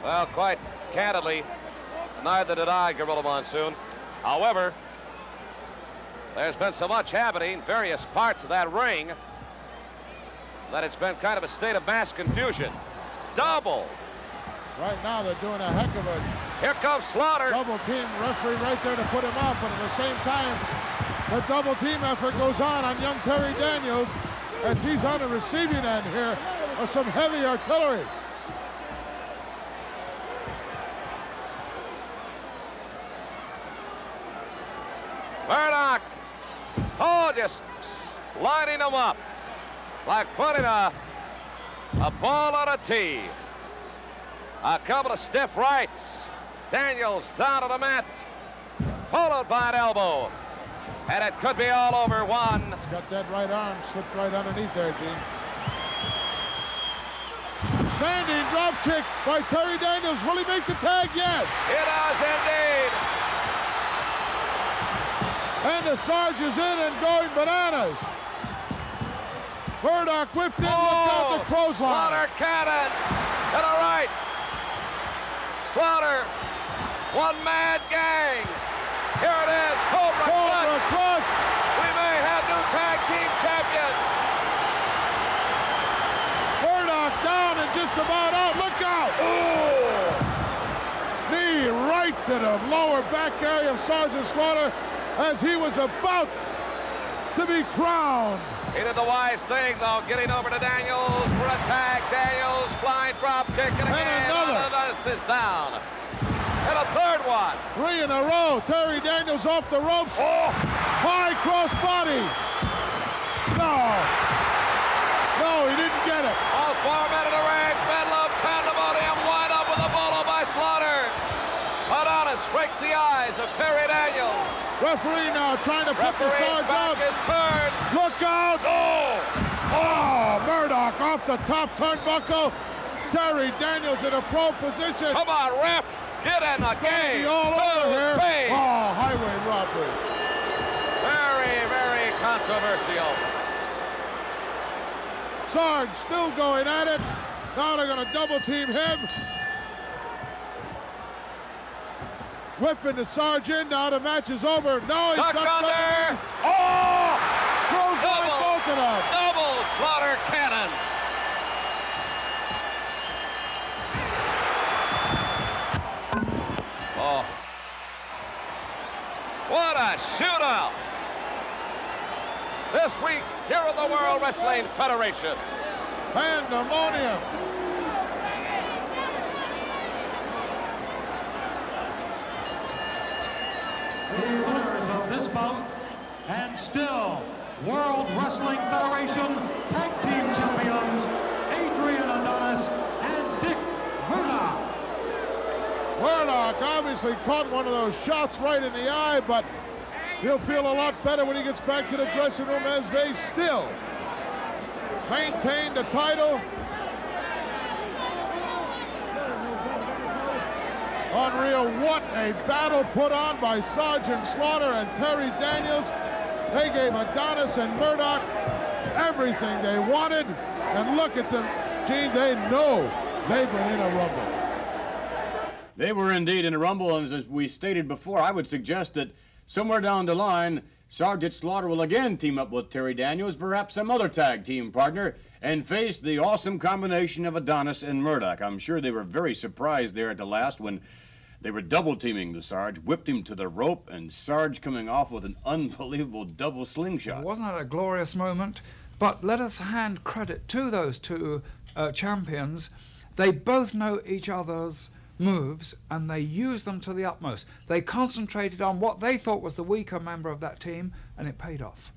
Well, quite candidly, neither did I, Gorilla Monsoon. However, there's been so much happening in various parts of that ring that it's been kind of a state of mass confusion. Double. Right now they're doing a heck of a... Here comes Slaughter. Double team, referee right there to put him out, but at the same time, the double team effort goes on young Terry Daniels as he's on the receiving end here of some heavy artillery. Murdoch, oh, just lining them up like putting a ball on a tee. A couple of stiff rights. Daniels down to the mat, followed by an elbow. And it could be all over one. He's got that right arm slipped right underneath there, Gene. Standing drop kick by Terry Daniels. Will he make the tag? Yes. It does indeed. And the Sarge is in and going bananas. Murdoch whipped in, look out the clothesline. Slaughter cannon to the right. Slaughter, one mad gang. Here it is, Cobra Clutch. We may have new tag team champions. Murdoch down and just about out, look out. Ooh. Knee right to the lower back area of Sergeant Slaughter as he was about to be crowned. He did the wise thing, though, getting over to Daniels for a tag. Daniels, flying drop kick, and again, Adonis is down. And a third one. 3 in a row. Terry Daniels off the ropes. Oh. High cross body. No, he didn't get it. All 4 men in the ring. Bedlam, pandemonium, wind up with a bolo by Slaughter. Adonis breaks the eyes of Terry Daniels. Referee now trying to put the Sarge out. His turn. Look out! Oh! Oh, Murdoch off the top turnbuckle. Terry Daniels in a pro position. Come on, ref. Get in the game. All over here. Bang. Oh, highway robbery. Very, very controversial. Sarge still going at it. Now they're going to double team him. Whipping the Sarge in. Now the match is over. No, he's Duck got under. something. Oh! Throws like both of them. Double slaughter cannon. Oh. What a shootout. This week here at the World Wrestling Federation. Pandemonium. The winners of this bout, and still World Wrestling Federation Tag Team Champions, Adrian Adonis and Dick Murdoch. Murdoch obviously caught one of those shots right in the eye, but he'll feel a lot better when he gets back to the dressing room, as they still maintain the title. Unreal, what a battle put on by Sergeant Slaughter and Terry Daniels. They gave Adonis and Murdoch everything they wanted, and look at them, Gene, they know they've been in a rumble. They were indeed in a rumble, and as we stated before, I would suggest that somewhere down the line, Sergeant Slaughter will again team up with Terry Daniels, perhaps some other tag team partner, and face the awesome combination of Adonis and Murdoch. I'm sure they were very surprised there at the last when they were double teaming the Sarge, whipped him to the rope, and Sarge coming off with an unbelievable double slingshot. Wasn't it a glorious moment? But let us hand credit to those two champions. They both know each other's moves, and they used them to the utmost. They concentrated on what they thought was the weaker member of that team, and it paid off.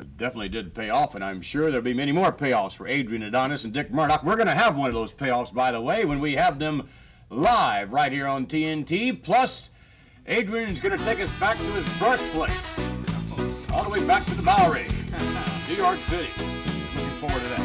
It definitely did pay off, and I'm sure there'll be many more payoffs for Adrian Adonis and Dick Murdoch. We're going to have one of those payoffs, by the way, when we have them live right here on TNT. Plus, Adrian's going to take us back to his birthplace, all the way back to the Bowery, New York City. Looking forward to that.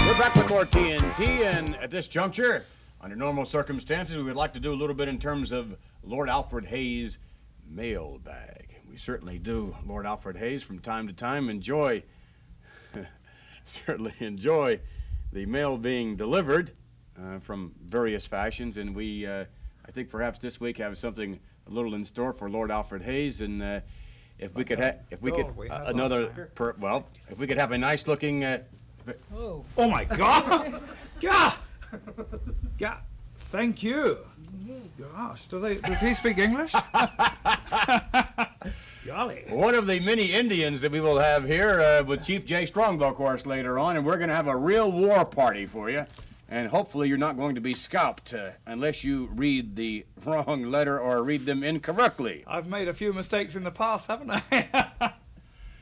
We're back with more TNT, and at this juncture, under normal circumstances, we would like to do a little bit in terms of Lord Alfred Hayes' mailbag. We certainly do, Lord Alfred Hayes, from time to time certainly enjoy the mail being delivered from various fashions, and we, I think perhaps this week have something a little in store for Lord Alfred Hayes, and if we could have a nice looking. Oh my God! God! God! Thank you. Gosh, does he speak English? Golly. One of the many Indians that we will have here with Chief Jay Strongbow, of course, later on, and we're going to have a real war party for you. And hopefully you're not going to be scalped unless you read the wrong letter or read them incorrectly. I've made a few mistakes in the past, haven't I?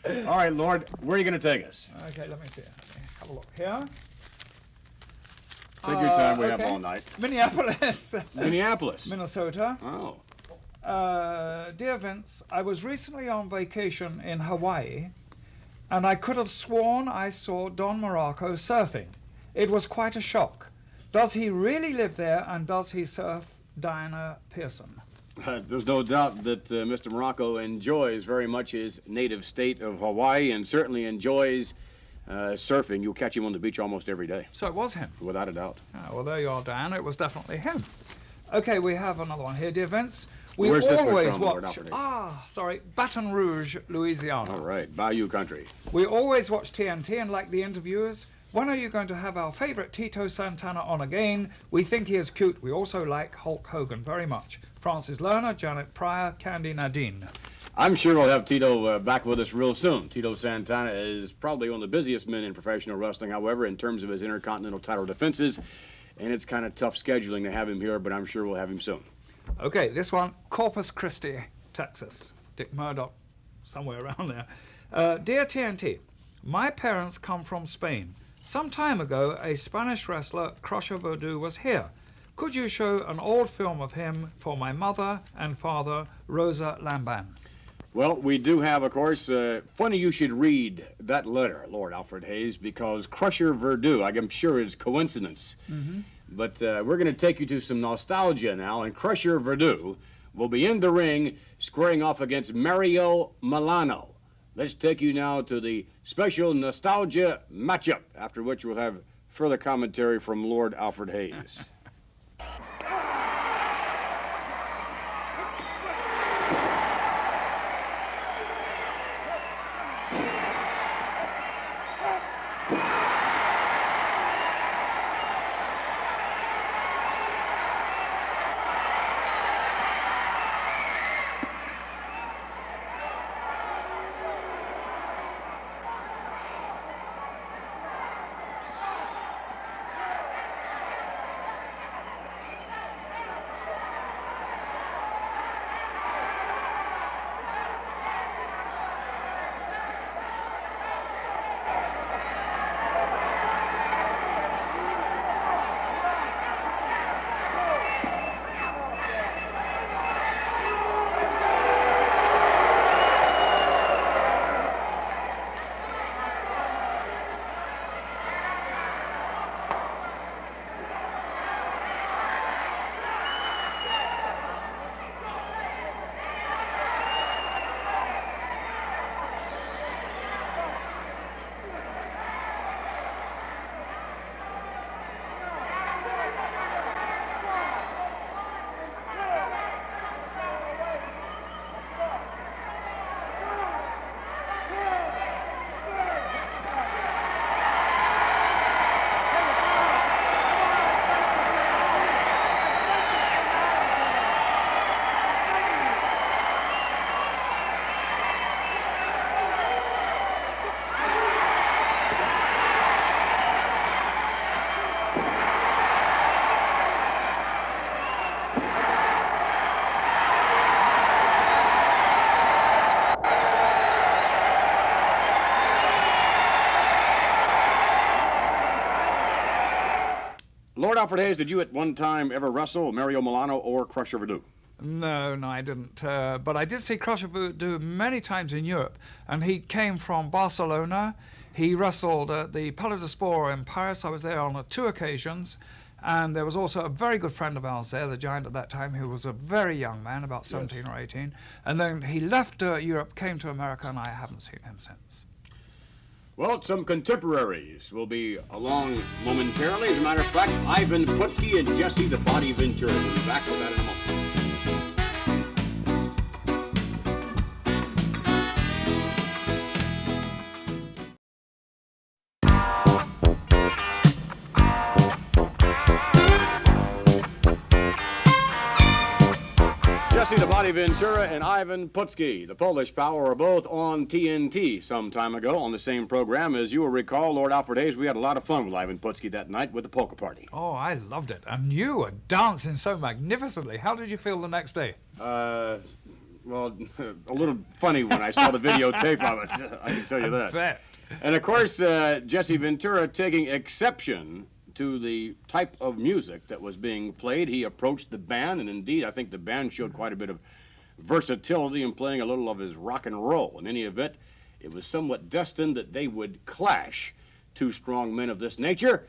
All right, Lord, where are you going to take us? Okay, let me see. Have a look here. Take your time, we have all night. Minneapolis. Minneapolis. Minnesota. Oh. Dear Vince, I was recently on vacation in Hawaii, and I could have sworn I saw Don Morocco surfing. It was quite a shock. Does he really live there, and does he surf Diana Pearson? There's no doubt that Mr. Morocco enjoys very much his native state of Hawaii, and certainly enjoys surfing. You'll catch him on the beach almost every day. So it was him? Without a doubt. Well, there you are, Diana. It was definitely him. Okay, we have another one here, dear Vince. We Where's this one always from, Lord Alfred Hayes? Baton Rouge, Louisiana. All right, Bayou country. We always watch TNT, and like the interviewers, when are you going to have our favorite Tito Santana on again? We think he is cute. We also like Hulk Hogan very much. Francis Lerner, Janet Pryor, Candy Nadine. I'm sure we'll have Tito back with us real soon. Tito Santana is probably one of the busiest men in professional wrestling, however, in terms of his Intercontinental title defenses, and it's kind of tough scheduling to have him here, but I'm sure we'll have him soon. Okay, this one, Corpus Christi, Texas. Dick Murdoch, somewhere around there. Dear TNT, my parents come from Spain, Some time ago, a Spanish wrestler, Crusher Voodoo, was here. Could you show an old film of him for my mother and father, Rosa Lamban? Well, we do have, of course, funny you should read that letter, Lord Alfred Hayes, because Crusher Voodoo, I'm sure is coincidence. But we're going to take you to some nostalgia now, and Crusher Voodoo will be in the ring squaring off against Mario Milano. Let's take you now to the special nostalgia matchup, after which we'll have further commentary from Lord Alfred Hayes. Lord Alfred Hayes, did you at one time ever wrestle Mario Milano or Crusher Voodoo? No, I didn't. But I did see Crusher Voodoo many times in Europe, and he came from Barcelona. He wrestled at the Palais de Sport in Paris. I was there on 2 occasions. And there was also a very good friend of ours there, the Giant at that time, who was a very young man, about 17 or 18. And then he left Europe, came to America, and I haven't seen him since. Well, some contemporaries will be along momentarily. As a matter of fact, Ivan Putski and Jesse the Body Ventura will be back with that in a moment. Jesse the Body Ventura and Ivan Putski, the Polish Power, are both on TNT some time ago on the same program. As you will recall, Lord Alfred Hayes, we had a lot of fun with Ivan Putski that night with the polka party. Oh, I loved it. And you were dancing so magnificently. How did you feel the next day? Well, a little funny when I saw the videotape of it, I can tell you that. I bet. And of course, Jesse Ventura taking exception to the type of music that was being played. He approached the band, and indeed, I think the band showed quite a bit of versatility in playing a little of his rock and roll. In any event, it was somewhat destined that they would clash, 2 strong men of this nature.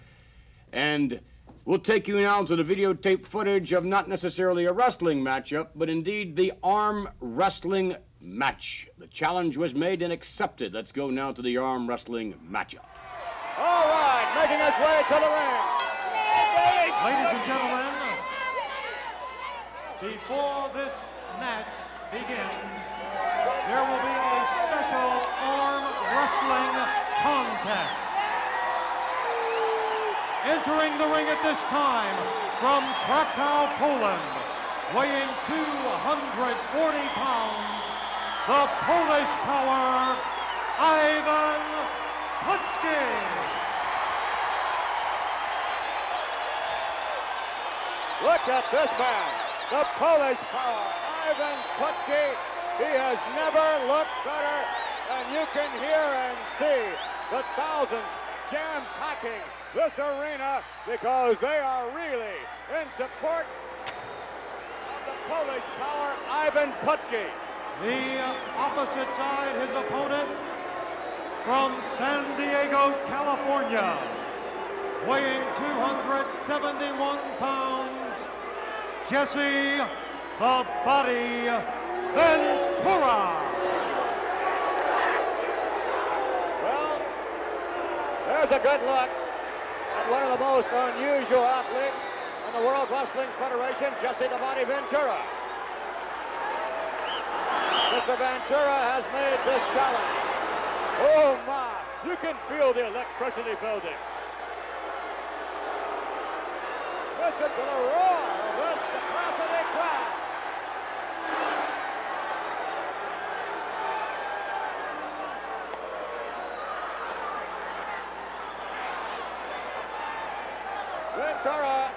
And we'll take you now to the videotape footage of not necessarily a wrestling matchup, but indeed the arm wrestling match. The challenge was made and accepted. Let's go now to the arm wrestling matchup. All right, making his way to the ring. Ladies and gentlemen, before this match begins, there will be a special arm wrestling contest. Entering the ring at this time from Krakow, Poland, weighing 240 pounds, the Polish Power, Ivan Putski. Look at this man, the Polish Power, Ivan Putski. He has never looked better, and you can hear and see the thousands jam-packing this arena because they are really in support of the Polish power, Ivan Putski. The opposite side, his opponent from San Diego, California, weighing 271 pounds, Jesse the Body Ventura. Well, there's a good look at one of the most unusual athletes in the World Wrestling Federation, Jesse the Body Ventura. Mr. Ventura has made this challenge. Oh my, you can feel the electricity building. Listen to the roar of this capacity crowd. Ventura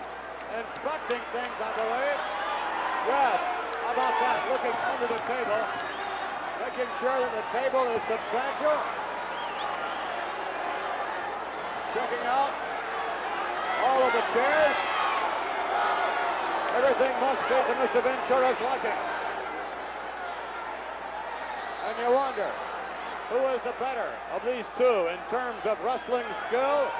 inspecting things, I believe. Yes, how about that? Looking under the table, making sure that the table is substantial. Checking out all of the chairs. Everything must be to Mr. Ventura's liking. And you wonder, who is the better of these two in terms of wrestling skill?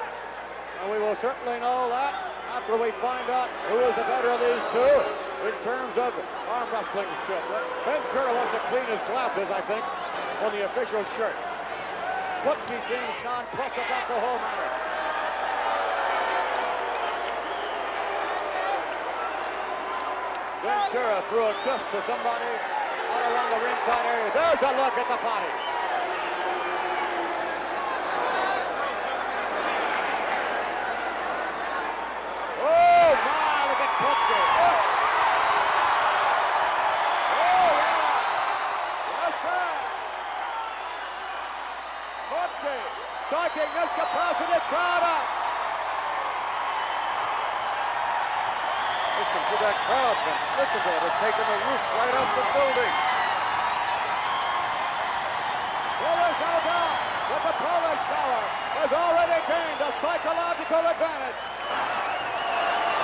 And we will certainly know that after we find out who is the better of these two in terms of arm wrestling skill. Ventura wants to clean his glasses, I think, on the official shirt. Putski seems nonplussed about the whole matter. Ventura threw a kiss to somebody out around the ringside area. There's a look at the body. Oh my, look at Putski. Oh yeah. Yes, sir. Putski psyching this capacity crowd up. Listen to that crowd, Vince. Listen to it. It's taking the roof right off the building. Well, there's no doubt that the Polish power has already gained a psychological advantage.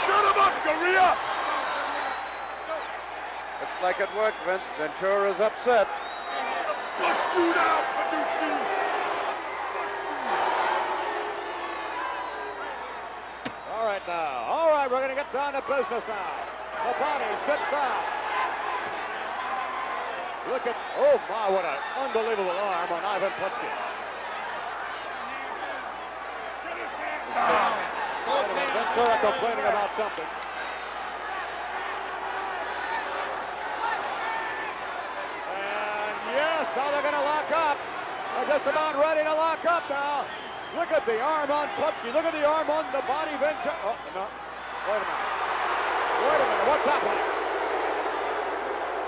Shut him up, Gorilla! Looks like it worked, Vince. Ventura's upset. Bust you now, Paduski! All right now. All right, we're going to get down to business now. The body sits down. Look at, oh my, what an unbelievable arm on Ivan Putski. Ventura complaining about something. And yes, now they're going to lock up. They're just about ready to lock up now. Look at the arm on Putski. Look at the arm on the body Ventura. Oh, no. Wait a minute. Wait a minute. What's happening?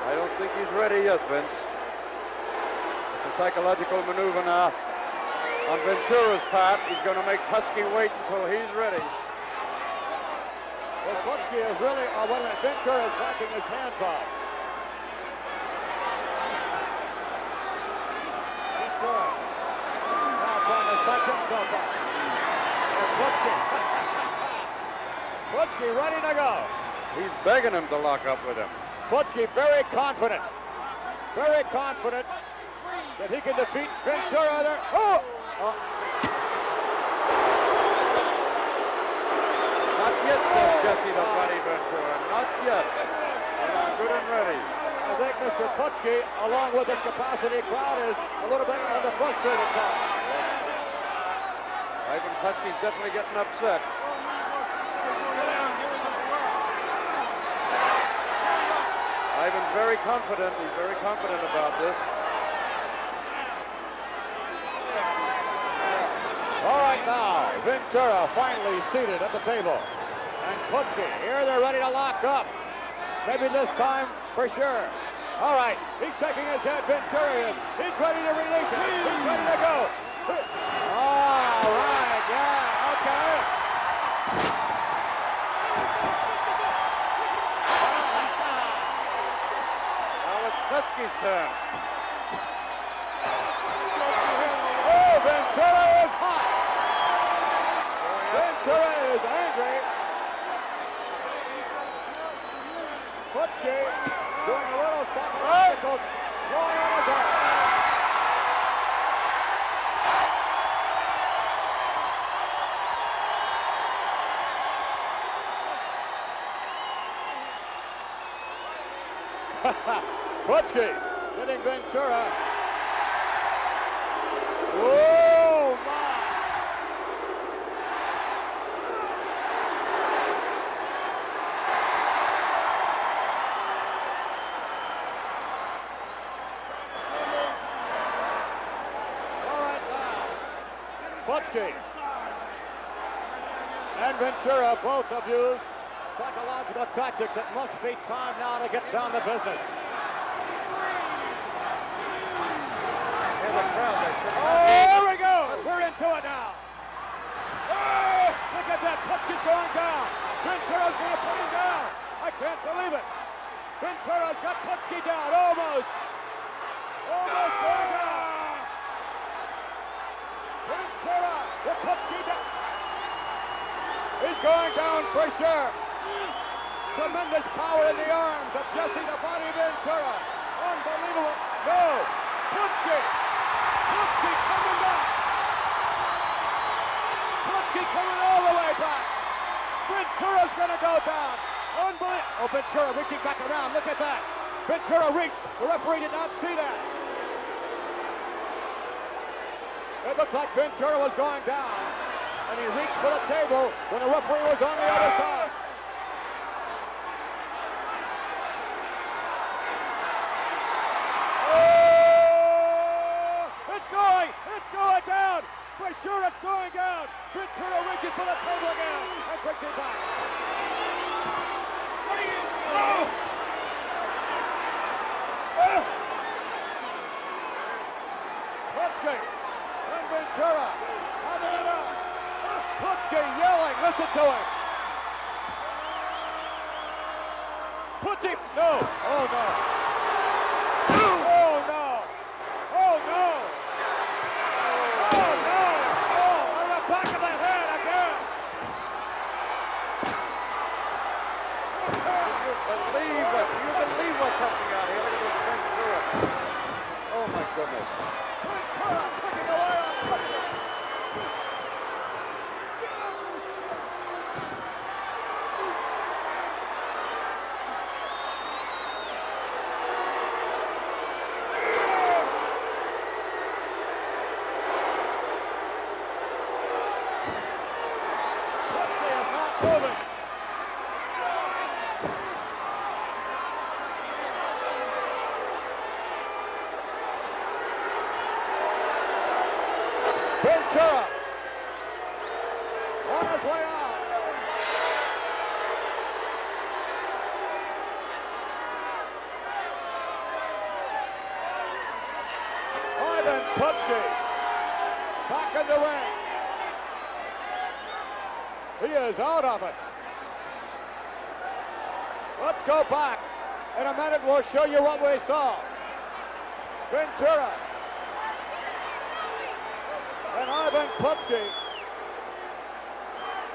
I don't think he's ready yet, Vince. It's a psychological maneuver now. On Ventura's part, he's going to make Putski wait until he's ready. Well, Putski is really, wait a minute, Ventura is backing his hands off. Ventura now trying to psych himself up. And Putski ready to go. He's begging him to lock up with him. Putski very confident that he can defeat Ventura there. Oh! Not yet, says Jesse the Body Ventura. Not yet. I'm good and ready. I think Mr. Putski, along with the capacity crowd, is a little bit on the frustrated side. Ivan Putski's definitely getting upset. Ivan's very confident. He's very confident about this. All right now, Ventura finally seated at the table. And Putski, here they're ready to lock up. Maybe this time for sure. All right, he's shaking his head, Ventura is. He's ready to release it. He's ready to go. All right, yeah, okay. Now it's Putski's turn. Oh, Ventura is hot. Ventura is angry. Putski doing a little psychological drawing on his arm. Putski hitting Ventura. Oh my! All right now, Putski and Ventura both have used psychological tactics. It must be time now to get down to business. Oh, here we go! We're into it now. Look at that, Putski's going down. Ventura's going to put him down. I can't believe it. Ventura's got Putski down, almost. Almost going down. Ventura with Putski down. He's going down for sure. Tremendous power in the arms of Jesse the Body Ventura. Unbelievable. No, Putski. Putski coming back. Putski coming all the way back. Ventura's going to go down. Unbelievable. Oh, Ventura reaching back around. Look at that. Ventura reached. The referee did not see that. It looked like Ventura was going down. And he reached for the table when the referee was on the other side. It's going down. For sure it's going down. Ventura reaches for the table again and brings it back. What are you doing? Putski and Ventura having it up. Putski yelling. Listen to him. Putski. No. Oh, no. Oh, no. Oh, no. Oh, no! Oh, on the back of the head again! You believe what's happening out here? Look at this Ventura. Oh, my goodness. Ventura picking away on Putski. Moving. Ventura on his way out. Ivan Putski back in the ring. He is out of it. Let's go back. In a minute, we'll show you what we saw. Ventura and Ivan Putski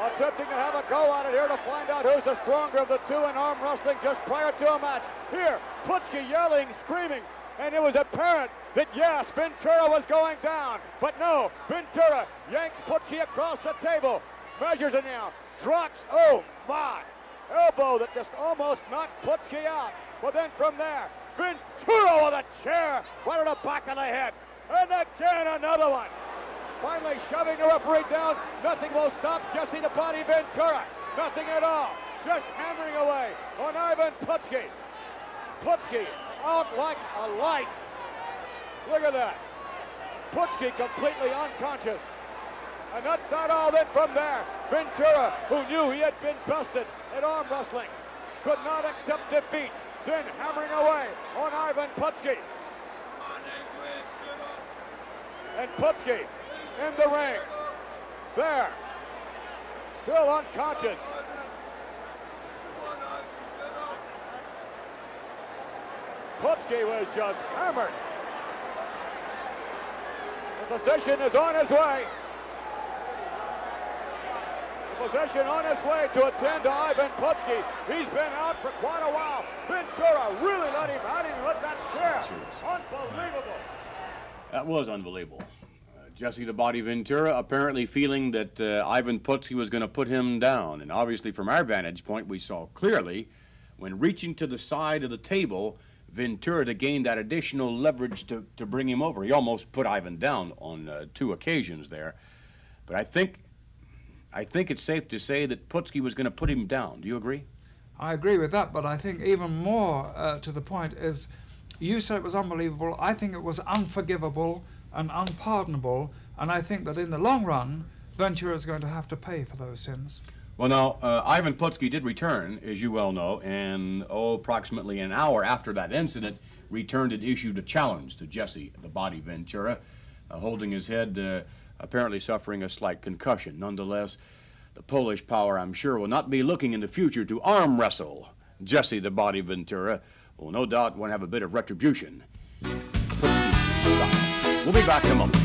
attempting to have a go at it here to find out who's the stronger of the two in arm wrestling just prior to a match. Here, Putski yelling, screaming, and it was apparent that yes, Ventura was going down. But no, Ventura yanks Putski across the table. Measures it now, trucks, oh my, elbow that just almost knocked Putski out. But then from there, Ventura with a chair right on the back of the head. And again, another one. Finally shoving the referee down. Nothing will stop Jesse the Body Ventura. Nothing at all. Just hammering away on Ivan Putski. Putski out like a light. Look at that. Putski completely unconscious. And that's not all. Then from there, Ventura, who knew he had been busted at arm wrestling, could not accept defeat. Then hammering away on Ivan Putski. And Putski in the ring. There. Still unconscious. Putski was just hammered. The physician is on his way. possession on his way to attend to Ivan Putski. He's been out for quite a while. Ventura really let him out. He let that chair. Unbelievable. That was unbelievable. Jesse the Body Ventura apparently feeling that Ivan Putski was going to put him down. And obviously from our vantage point, we saw clearly when reaching to the side of the table, Ventura to gain that additional leverage to bring him over. He almost put Ivan down on 2 occasions there. But I think it's safe to say that Putski was going to put him down. Do you agree? I agree with that, but I think even more to the point is, you said it was unbelievable. I think it was unforgivable and unpardonable, and I think that in the long run, Ventura is going to have to pay for those sins. Well, now, Ivan Putski did return, as you well know, and approximately an hour after that incident, returned and issued a challenge to Jesse the Body Ventura, holding his head, apparently suffering a slight concussion. Nonetheless, the Polish power, I'm sure, will not be looking in the future to arm wrestle Jesse the Body Ventura. Will no doubt want to have a bit of retribution. We'll be back in a moment.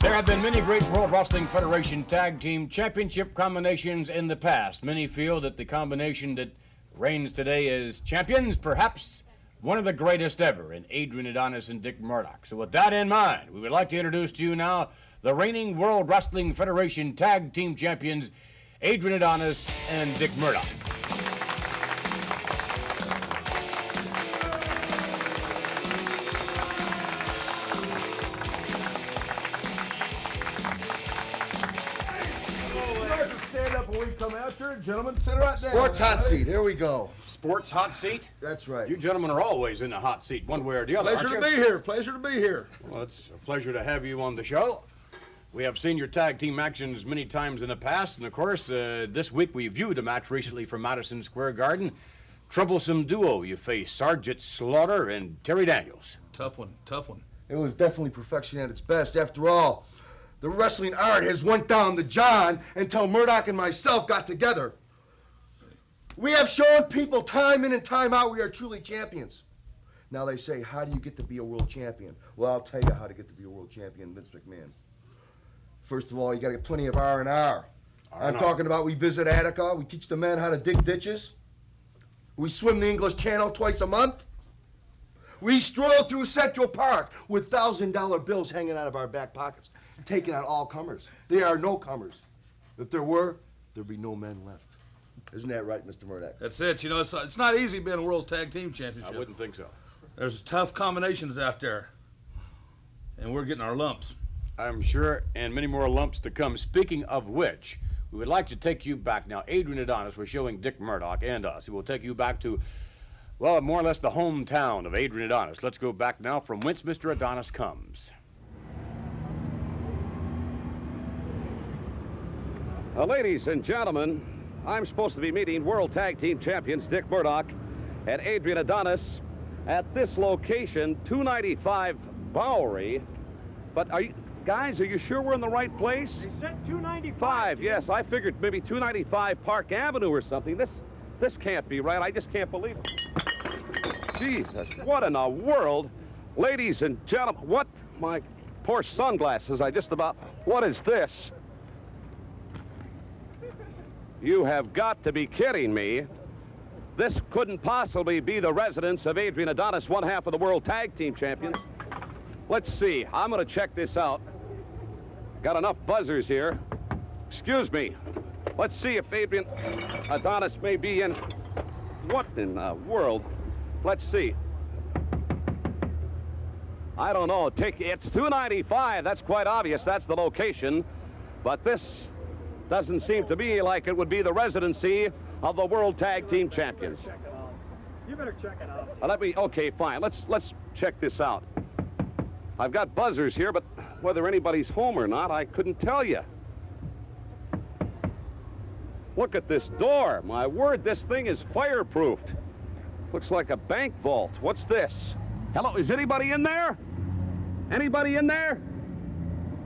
There have been many great World Wrestling Federation Tag Team Championship combinations in the past. Many feel that the combination that reigns today as champions, perhaps one of the greatest ever, in Adrian Adonis and Dick Murdoch. So with that in mind, we would like to introduce to you now the reigning World Wrestling Federation Tag Team Champions, Adrian Adonis and Dick Murdoch. Stand up when we come out here, gentlemen. Sit right down. Sports hot seat. Here we go. Sports hot seat? That's right. You gentlemen are always in the hot seat, one way or the other. Pleasure to be here. Pleasure to be here. Well, it's a pleasure to have you on the show. We have seen your tag team actions many times in the past, and of course, this week we viewed a match recently from Madison Square Garden. Troublesome duo you faced, Sergeant Slaughter and Terry Daniels. Tough one, tough one. It was definitely perfection at its best. After all, the wrestling art has went down the John until Murdoch and myself got together. We have shown people time in and time out we are truly champions. Now they say, how do you get to be a world champion? Well, I'll tell you how to get to be a world champion, Vince McMahon. First of all, you got to get plenty of R&R. I'm talking about we visit Attica, we teach the men how to dig ditches. We swim the English Channel twice a month. We stroll through Central Park with $1,000 bills hanging out of our back pockets, taking out all comers. There are no comers. If there were, there'd be no men left. Isn't that right, Mr. Murdoch? That's it. You know, it's not easy being a World's Tag Team Championship. I wouldn't think so. There's tough combinations out there, and we're getting our lumps. I'm sure, and many more lumps to come. Speaking of which, we would like to take you back now. Adrian Adonis was showing Dick Murdoch and us. He will take you back to, well, more or less the hometown of Adrian Adonis. Let's go back now from whence Mr. Adonis comes. Ladies and gentlemen, I'm supposed to be meeting World Tag Team Champions Dick Murdoch and Adrian Adonis at this location, 295 Bowery. But are you sure we're in the right place? They said 295. Yes, I figured maybe 295 Park Avenue or something. This can't be right. I just can't believe it. Jesus, what in the world? Ladies and gentlemen, what? My poor sunglasses, what is this? You have got to be kidding me. This couldn't possibly be the residence of Adrian Adonis, one half of the World Tag Team Champions. Let's see. I'm going to check this out. Got enough buzzers here. Excuse me. Let's see if Adrian Adonis may be in. What in the world? Let's see. I don't know. It's 295. That's quite obvious. That's the location. But this doesn't seem to me like it would be the residency of the World Tag Team Champions. You better check it out. Okay, fine. Let's check this out. I've got buzzers here, but whether anybody's home or not, I couldn't tell you. Look at this door. My word, this thing is fireproofed. Looks like a bank vault. What's this? Hello, is anybody in there? Anybody in there?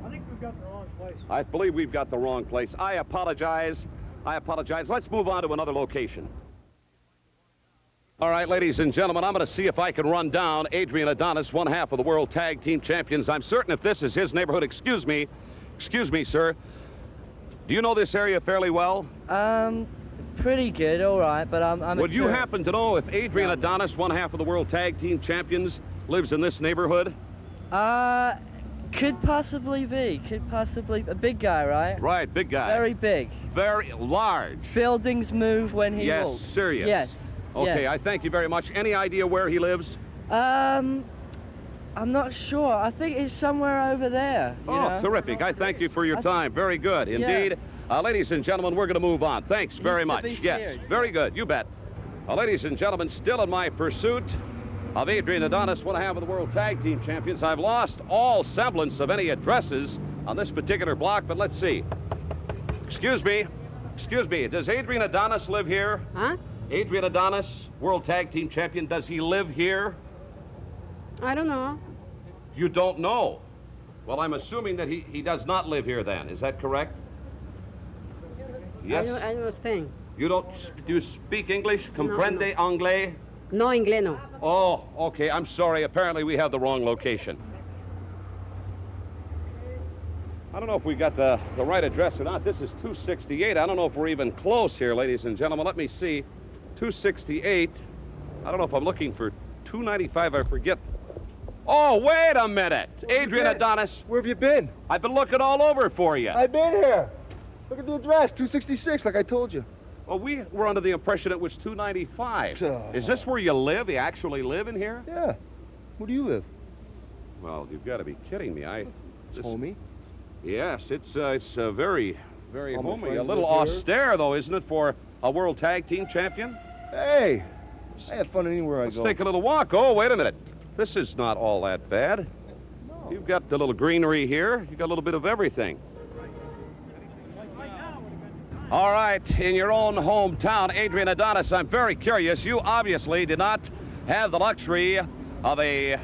I think we've got the wrong place. I believe we've got the wrong place. I apologize. I apologize. Let's move on to another location. All right, ladies and gentlemen, I'm going to see if I can run down Adrian Adonis, one half of the World Tag Team Champions. I'm certain if this is his neighborhood. Excuse me, sir. Do you know this area fairly well? Pretty good, all right, but I'm Would you happen to know if Adrian Adonis, one half of the World Tag Team Champions, lives in this neighborhood? Could possibly be. A big guy, right? Right, big guy. Very big. Very large. Buildings move when he yes, moves. Serious. Yes. Okay, yes. I thank you very much. Any idea where he lives? I'm not sure. I think it's somewhere over there. You know? Terrific. I thank you for your time. Very good, indeed. Ladies and gentlemen, we're going to move on. Thanks very much. Yes, very good. You bet. Ladies and gentlemen, still in my pursuit of Adrian Adonis, one half of the World Tag Team Champions. I've lost all semblance of any addresses on this particular block, but let's see. Excuse me. Does Adrian Adonis live here? Huh? Adrian Adonis, World Tag Team Champion, does he live here? I don't know. You don't know? Well, I'm assuming that he does not live here then. Is that correct? Yes? I don't understand. You don't, do you speak English? Comprende anglais? No, English, no. Oh, okay, I'm sorry. Apparently we have the wrong location. I don't know if we got the right address or not. This is 268. I don't know if we're even close here, ladies and gentlemen. Let me see. 268. I don't know if I'm looking for 295. I forget. Oh, wait a minute. Adrian Adonis. Where have you been? I've been looking all over for you. I've been here. Look at the address, 266, like I told you. Well, we were under the impression it was 295. Is this where you live? You actually live in here? Yeah. Where do you live? Well, you've got to be kidding me. Homey? Yes, it's very, very All my homey. friends A little live here. austere, though, isn't it, for a World Tag Team Champion? Hey, I have fun anywhere I Let's go. take a little walk. Oh, wait a minute. This is not all that bad. You've got the little greenery here. You've got a little bit of everything. All right, in your own hometown, Adrian Adonis, I'm very curious. You obviously did not have the luxury of a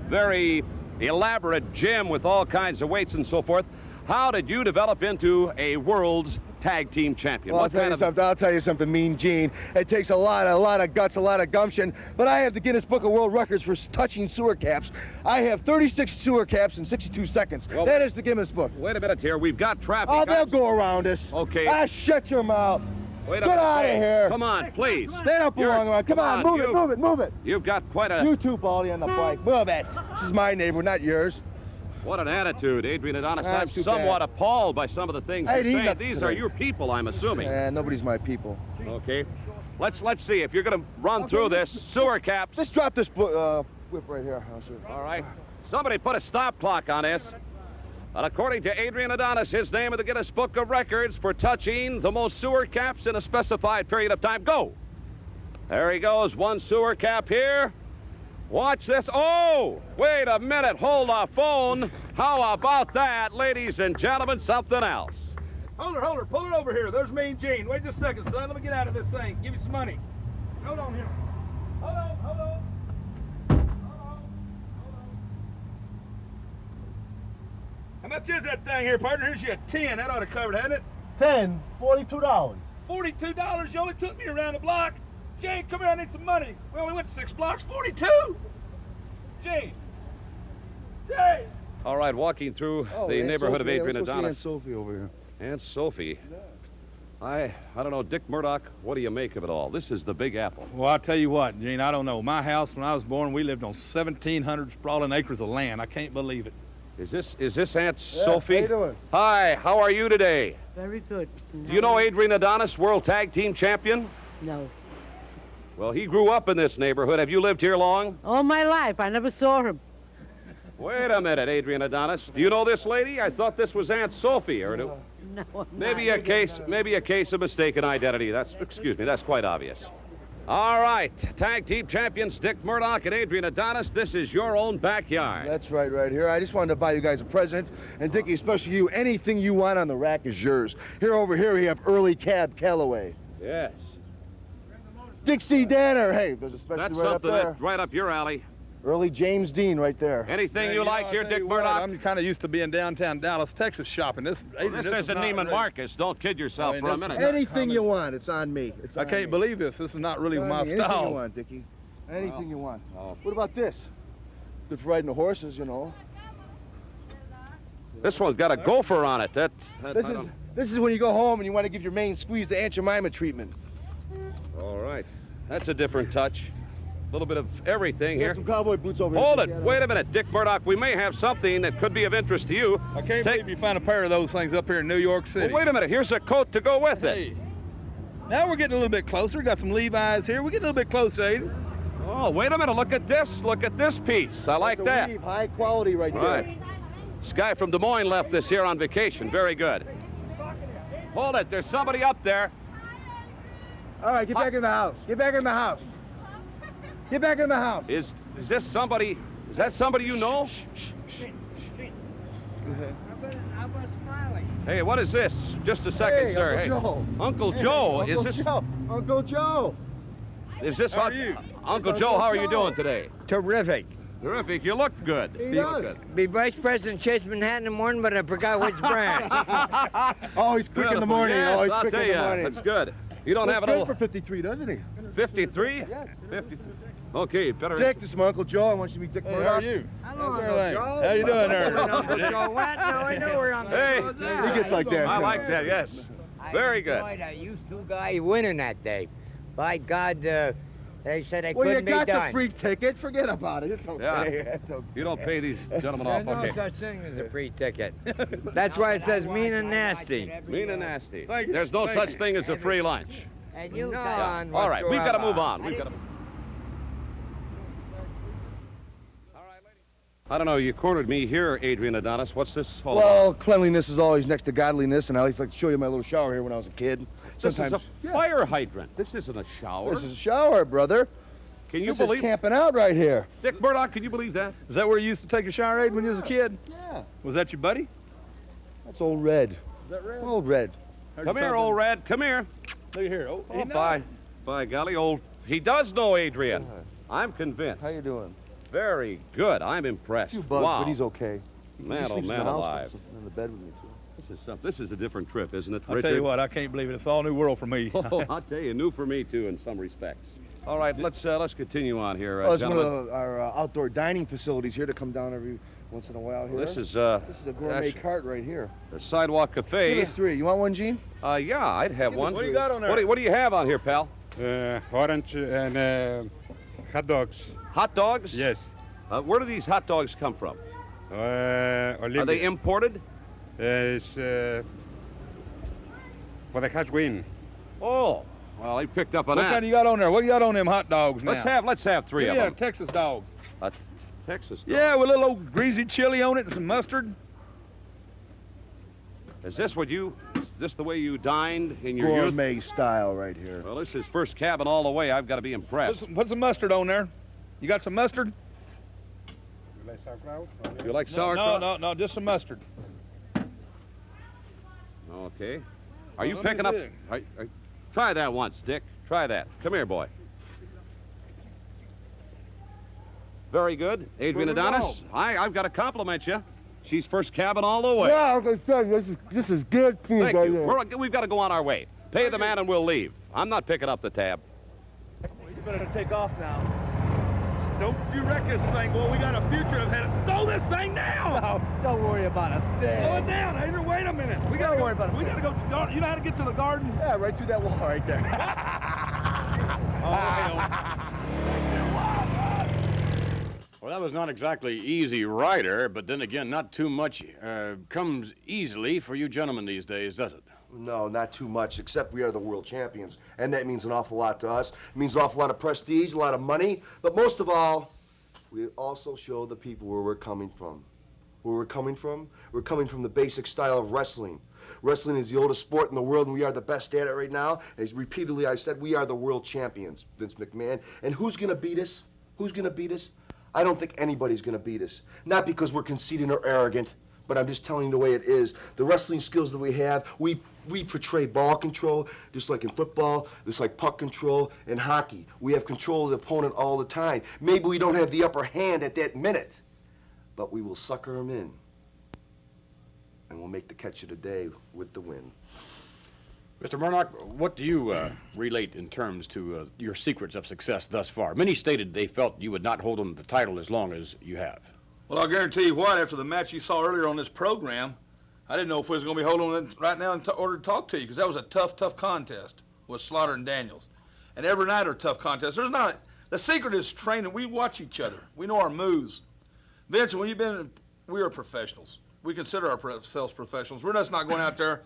very elaborate gym with all kinds of weights and so forth. How did you develop into a World Tag Team Champion? Well, I'll tell you something, Mean Gene. It takes a lot of guts, a lot of gumption, but I have the Guinness Book of World Records for touching sewer caps. I have 36 sewer caps in 62 seconds. Well, that is the Guinness Book. Wait a minute here. We've got traffic. Oh, they'll go around us. Okay. Shut your mouth. Wait a Get minute. out of here. Come on, please. Stand up along around. Come on, move it. You've got quite a... You too, Baldy, on the bike. Move it. This is my neighborhood, not yours. What an attitude, Adrian Adonis. That's I'm too somewhat bad. appalled by some of the things I you're didn't eat saying. nothing These today. are your people, I'm assuming. Nobody's my people. Okay. Let's see if you're going to run through this. Sewer caps. Let's drop this whip right here. All right. Somebody put a stop clock on this. And according to Adrian Adonis, his name in the Guinness Book of Records for touching the most sewer caps in a specified period of time. Go. There he goes. One sewer cap here. Watch this. Oh, wait a minute. Hold the phone. How about that, ladies and gentlemen? Something else. Hold her. Pull her over here. There's Mean Gene. Wait just a second, son. Let me get out of this thing. Give you some money. Hold on here. Hold on. How much is that thing here, partner? Here's you a 10. That ought to cover it, hadn't it? 10, $42. $42? You only took me around the block. Jane, come here. I need some money. We only went 6 blocks. 42? Jane. All right, walking through the neighborhood of Adrian Let's go see Adonis. Aunt Sophie over here. Aunt Sophie. I don't know, Dick Murdoch, what do you make of it all? This is the Big Apple. Well, I'll tell you what, Gene, I don't know. My house, when I was born, we lived on 1,700 sprawling acres of land. I can't believe it. Is this Aunt Sophie? How you doing? Hi, how are you today? Very good. Do you know Adrian Adonis, World Tag Team Champion? No. Well, he grew up in this neighborhood. Have you lived here long? All my life. I never saw him. Wait a minute, Adrian Adonis. Do you know this lady? I thought this was Aunt Sophie. Or No, I'm maybe not. a case of mistaken identity. Excuse me, that's quite obvious. All right, tag team champions Dick Murdoch and Adrian Adonis. This is your own backyard. That's right here. I just wanted to buy you guys a present. And Dickie, especially you, anything you want on the rack is yours. Over here we have Early Cab Callaway. Yes. Dixie Danner. Hey, there's a special That's right up something there. that's right up your alley. Early James Dean right there. Anything you like here, Dick Murdoch? I'm kind of used to being downtown Dallas, Texas shopping. This isn't Neiman Marcus. Don't kid yourself for a minute. Anything you want, it's on me. I can't believe this. This is not really my Anything style. you want, Dickie. Anything you want. What about this? Good for riding the horses, you know. This one's got a gopher on it. This is when you go home and you want to give your main squeeze the Aunt Jemima treatment. All right. That's a different touch. A little bit of everything here. Some cowboy boots over Hold here. it. Wait a minute, Dick Murdoch. We may have something that could be of interest to you. I can't believe you find a pair of those things up here in New York City. Well, wait a minute. Here's a coat to go with it. Now we're getting a little bit closer. Got some Levi's here. We're getting a little bit closer, Aiden. Oh, wait a minute. Look at this. Look at this piece. I like that. Weave, high quality right there. This guy from Des Moines left this here on vacation. Very good. Hold it. There's somebody up there. All right, get back in the house. Get back in the house. Get back in the house. Is this somebody? Is that somebody you know? Hey, what is this? Just a second, sir. Uncle Joe. Uncle Hey, Joe. Uncle Is this? Joe. Uncle Joe. Is this? How are you? Uncle Joe, how are you doing today? Terrific. Terrific. You look good. He You look does. good. Be Vice President Chase Manhattan in the morning, but I forgot which branch. Oh, he's quick in the morning. Yes, Oh, he's I'll quick tell in the you, morning. that's good. You don't Looks have a good little for 53, doesn't he? 53? Yes. 53. Okay, better. Dick, this is my Uncle Joe. I want you to meet Dick Hey, Murdoch. how are you? Hello, How's Uncle everything? Joe. How you doing there? Uncle Joe, what? No, I know where Uncle Hey. Joe's at. He gets like that. I like that, yes. Very good. I enjoyed you two guys winning that day. By God, they said they Well, you couldn't be got the done. free ticket. Forget about it. It's okay. Yeah. It's okay. You don't pay these gentlemen off, There's no okay? such thing as a free ticket. That's why it says mean and nasty. Mean and nasty. Thank you. There's no Thank such you. thing as a free lunch. And you Yeah. none All right, we've got to move whatsoever. on. We've got to. I don't know. You cornered me here, Adrian Adonis. What's this all Well, about? cleanliness is always next to godliness, and I like to show you my little shower here when I was a kid. This is a Yeah. fire hydrant. This isn't a shower. This is a shower, brother. Can you This believe? is camping out right here. Dick Murdoch, can you believe that? Is that where you used to take a shower, Aiden, when you was a kid? Yeah. Was that your buddy? That's Old Red. Is that Red? Old Red. Come here, old Red. Come here. Look here. Oh, Oh, by golly, old. He does know Adrian. I'm convinced. How you doing? Very good. I'm impressed. Few bugs, wow. but he's okay. Man, he oh, sleeps man in the house, alive. in the bed with me too. This is a different trip, isn't it, I'll Richard? tell you what, I can't believe it. It's all new world for me. Oh, I'll tell you, new for me too in some respects. All right, let's continue on here, Well, it's one gentlemen. of our outdoor dining facilities here to come down every once in a while here. This is a gourmet actually- cart right here. the Sidewalk Cafe. Give us three. You want one, Gene? Yeah, I'd have Give us one. What do you got on there? What do you have on here, pal? Orange and hot dogs. Hot dogs? Yes. Where do these hot dogs come from? Olympia. Are they imported? It's for the Has win. Oh, well, they picked up on What that. kind you got on there? What you got on them hot dogs now? Let's have three of Yeah, them. Texas dog. A Texas dog. Yeah, with a little old greasy chili on it and some mustard. Is this the way you dined in your youth? Gourmet style right here. Well, this is first cabin all the way. I've got to be impressed. Put some mustard on there. You got some mustard? You like No, sauerkraut? no, just some mustard. Okay. Are you Let me picking up? see. Try that once, Dick. Try that. Come here, boy. Very good. Adrian Where'd we Adonis, I've got to compliment you. She's first cabin all the way. Yeah, like I said, this is good food Thank right you. here. We've got to go on our way. Pay the man and we'll leave. I'm not picking up the tab. You better take off now. Don't you wreck this thing, boy. We got a future ahead. Slow this thing down. No, don't worry about a thing. Slow it down, Adrian. Wait a minute. We gotta worry about it. We gotta go. You know how to get to the garden? Yeah, right through that wall right there. Well, that was not exactly easy rider, but then again, not too much comes easily for you gentlemen these days, does it? No, not too much, except we are the world champions. And that means an awful lot to us. It means an awful lot of prestige, a lot of money. But most of all, we also show the people where we're coming from. Where we're coming from? We're coming from the basic style of wrestling. Wrestling is the oldest sport in the world, and we are the best at it right now. As repeatedly I said, we are the world champions, Vince McMahon. And who's going to beat us? Who's going to beat us? I don't think anybody's going to beat us. Not because we're conceited or arrogant, but I'm just telling you the way it is. The wrestling skills that we have, we portray ball control, just like in football, just like puck control in hockey. We have control of the opponent all the time. Maybe we don't have the upper hand at that minute, but we will sucker them in. And we'll make the catch of the day with the win. Mr. Murdoch, what do you relate in terms to your secrets of success thus far? Many stated they felt you would not hold on to the title as long as you have. Well, I'll guarantee you what, after the match you saw earlier on this program, I didn't know if we was going to be holding on right now in order to talk to you, because that was a tough contest with Slaughter and Daniels. And every night are tough contests. The secret is training. We watch each other. We know our moves. Vince, we are professionals. We consider ourselves professionals. We're just not going out there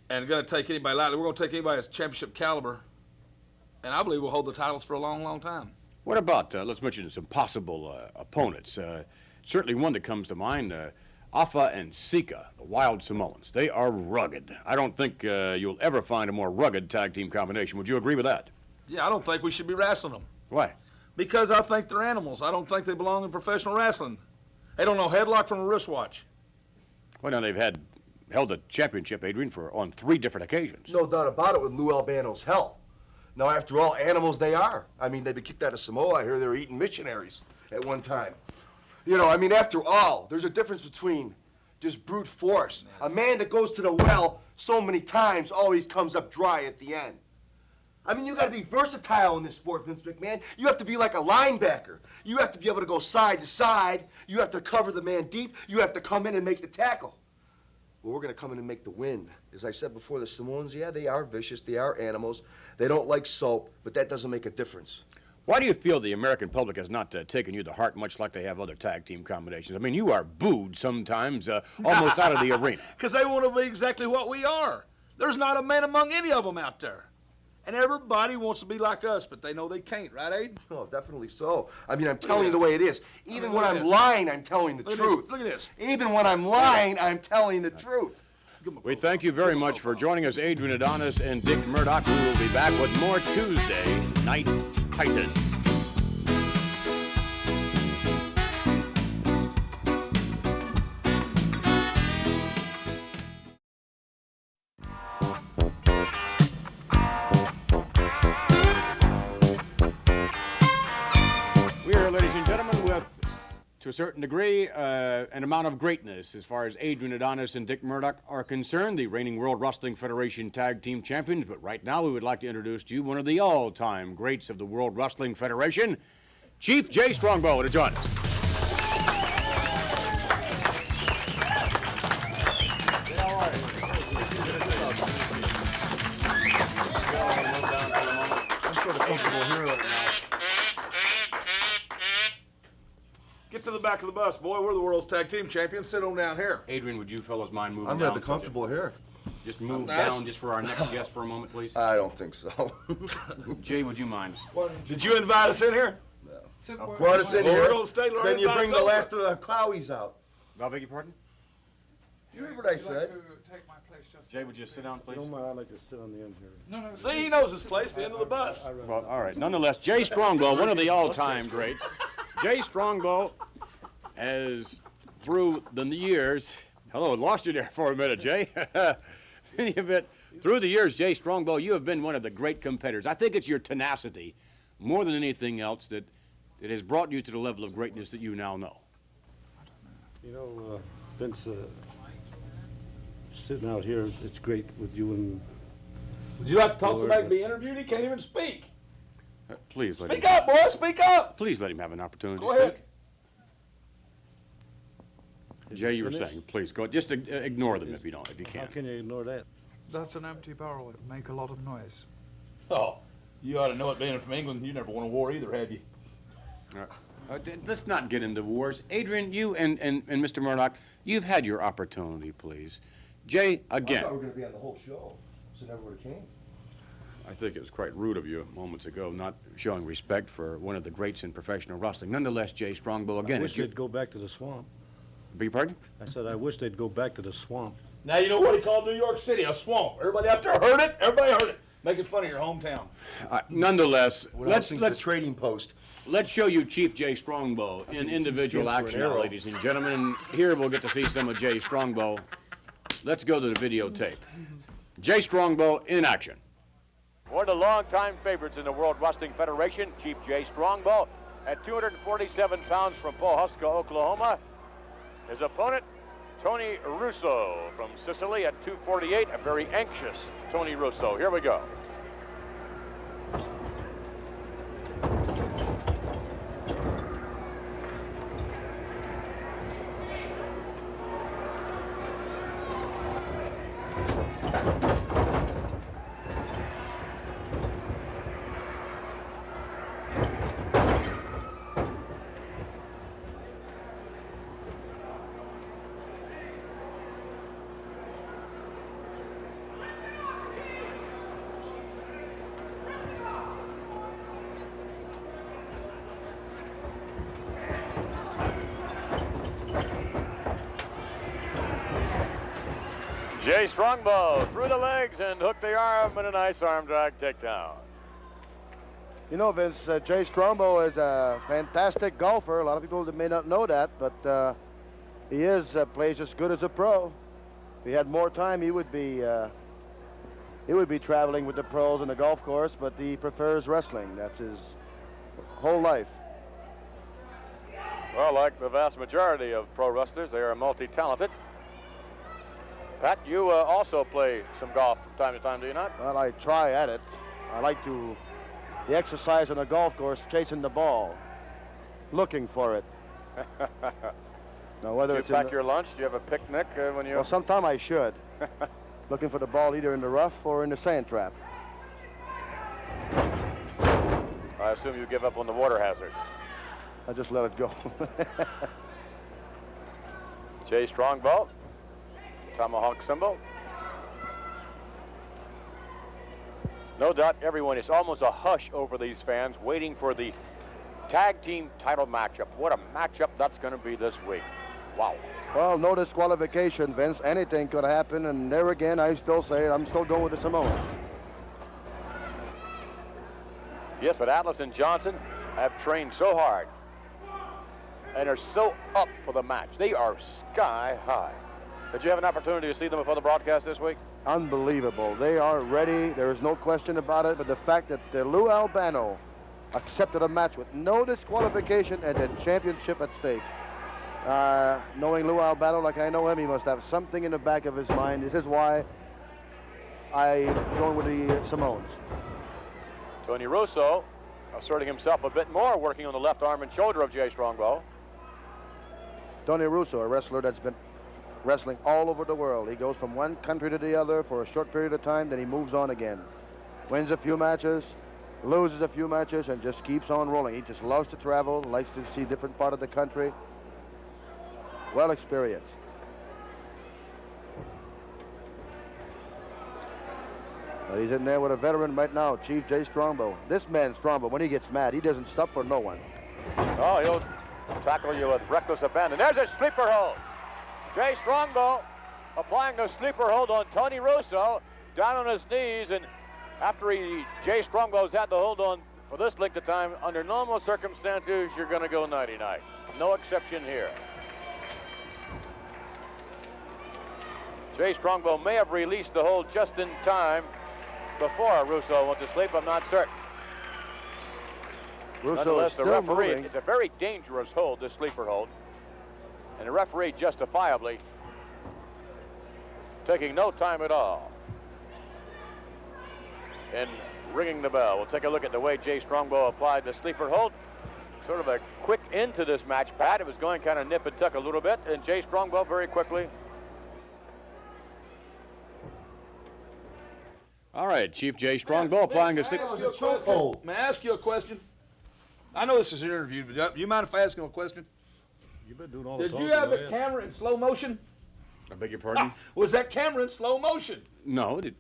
and going to take anybody lightly. We're going to take anybody that's championship caliber, and I believe we'll hold the titles for a long, long time. What about, let's mention some possible opponents. Certainly one that comes to mind, Afa and Sika, the Wild Samoans. They are rugged. I don't think you'll ever find a more rugged tag team combination. Would you agree with that? Yeah, I don't think we should be wrestling them. Why? Because I think they're animals. I don't think they belong in professional wrestling. They don't know headlock from a wristwatch. Well, now they've held the championship, Adrian, on 3 different occasions. No doubt about it with Lou Albano's help. Now, after all, animals they are. I mean, they've been kicked out of Samoa. I hear they were eating missionaries at one time. You know, I mean, after all, there's a difference between just brute force. A man that goes to the well so many times always comes up dry at the end. I mean, you got to be versatile in this sport, Vince McMahon. You have to be like a linebacker. You have to be able to go side to side. You have to cover the man deep. You have to come in and make the tackle. Well, we're going to come in and make the win. As I said before, the Samoans, yeah, they are vicious. They are animals. They don't like soap, but that doesn't make a difference. Why do you feel the American public has not taken you to heart much like they have other tag team combinations? I mean, you are booed sometimes almost out of the arena. Because they want to be exactly what we are. There's not a man among any of them out there. And everybody wants to be like us, but they know they can't, right, Aiden? Oh, definitely so. I mean, I'm telling you the way it is. Even when I'm lying, I'm telling the truth. Look at this. Even when I'm lying, I'm telling the truth. We thank you very much for joining us, Adrian Adonis and Dick Murdoch. We will be back with more Tuesday Night Titans. To a certain degree, an amount of greatness as far as Adrian Adonis and Dick Murdoch are concerned, the reigning World Wrestling Federation Tag Team Champions. But right now, we would like to introduce to you one of the all-time greats of the World Wrestling Federation, Chief Jay Strongbow, to join us. I'm sort of comfortable here right now. Get to the back of the bus, boy. We're the world's tag team champions. Sit on down here. Adrian, would you fellows mind moving I'm down? rather comfortable here. Just move down just for our next guest for a moment, please. I don't think so. Jay, would you mind? Did you invite us in here? No. Brought us in here. We're gonna stay, then you bring the last of the Cowies out. I beg your pardon? You heard what I said? Jay, would you sit down, please? Don't mind, I'd like to sit on the end here. No. See, he knows his place, the end of the bus. Well, all right. Nonetheless, Jay Strongbow, one of the all-time greats. Jay Strongbow has, through the years, lost you there for a minute, Jay. Through the years, Jay Strongbow, you have been one of the great competitors. I think it's your tenacity, more than anything else, that has brought you to the level of greatness that you now know. You know, Vince, sitting out here, it's great with you and... Would you like to talk to somebody to be interviewed? He can't even speak. Please let Speak up, boy, speak up. Please let him have an opportunity Go to ahead. speak. Jay, you were saying, please go. Just ignore them if you can. How can you ignore that? That's an empty barrel. It make a lot of noise. Oh, you ought to know it being from England. You never won a war either, have you? Let's not get into wars. Adrian, you and Mr. Murdoch, you've had your opportunity, please. Jay, again. I thought we were going to be on the whole show, so never would have came. I think it was quite rude of you moments ago not showing respect for one of the greats in professional wrestling. Nonetheless, Jay Strongbow, again. I wish they'd go back to the swamp. Beg your pardon? I said I wish they'd go back to the swamp. Now you know what he called New York City, a swamp. Everybody out there heard it. Everybody heard it. Making fun of your hometown. Nonetheless, let's the trading post. Let's show you Chief Jay Strongbow in individual action, now, ladies and gentlemen. And here we'll get to see some of Jay Strongbow. Let's go to the videotape. Jay Strongbow in action. One of the longtime favorites in the World Wrestling Federation, Chief Jay Strongbow, at 247 pounds from Pawhuska, Oklahoma. His opponent, Tony Russo from Sicily at 248, a very anxious Tony Russo. Here we go. Jay Strongbow through the legs and hooked the arm in a nice arm drag takedown. You know, Vince, Jay Strongbow is a fantastic golfer. A lot of people may not know that, but he plays as good as a pro. If he had more time, he would be traveling with the pros on the golf course, but he prefers wrestling. That's his whole life. Well, like the vast majority of pro wrestlers, they are multi-talented. Pat, you also play some golf from time to time, do you not? Well, I try at it. I like the exercise on a golf course, chasing the ball, looking for it. Now, whether do you pack your lunch? Do you have a picnic when you? Well, sometime I should. Looking for the ball either in the rough or in the sand trap. I assume you give up on the water hazard. I just let it go. Jay Strongbow. Tomahawk symbol. No doubt everyone is almost a hush over these fans waiting for the tag team title matchup. What a matchup that's going to be this week. Wow. Well, no disqualification, Vince. Anything could happen, and there again, I still say I'm still going with the Samoans. Yes, but Atlas and Johnson have trained so hard and are so up for the match. They are sky high. Did you have an opportunity to see them before the broadcast this week? Unbelievable. They are ready. There is no question about it. But the fact that Lou Albano accepted a match with no disqualification and a championship at stake. Knowing Lou Albano like I know him, he must have something in the back of his mind. This is why I'm going with the Samoans. Tony Russo asserting himself a bit more, working on the left arm and shoulder of Jay Strongbow. Tony Russo, a wrestler that's been wrestling all over the world. He goes from one country to the other for a short period of time, then he moves on again. Wins a few matches, loses a few matches, and just keeps on rolling. He just loves to travel, likes to see different part of the country. Well experienced. But he's in there with a veteran right now, Chief Jay Strongbow. This man, Strongbow, when he gets mad, he doesn't stop for no one. Oh, he'll tackle you with reckless abandon. There's a sleeper hold. Jay Strongbow applying the sleeper hold on Tony Russo, down on his knees, and after Jay Strongbow's had the hold on for this length of time, under normal circumstances, you're going to go nighty-night. No exception here. Jay Strongbow may have released the hold just in time before Russo went to sleep. I'm not certain. Russo is still moving. It's a very dangerous hold, this sleeper hold. And the referee justifiably taking no time at all in ringing the bell. We'll take a look at the way Jay Strongbow applied the sleeper hold. Sort of a quick end to this match, Pat. It was going kind of nip and tuck a little bit, and Jay Strongbow very quickly. All right, Chief Jay Strongbow applying the sleeper hold. May I ask you a question? I know this is an interview, but do you mind if I ask him a question? You've been doing all the Did talking. you have a camera in slow motion? I beg your pardon? Was that camera in slow motion? No, the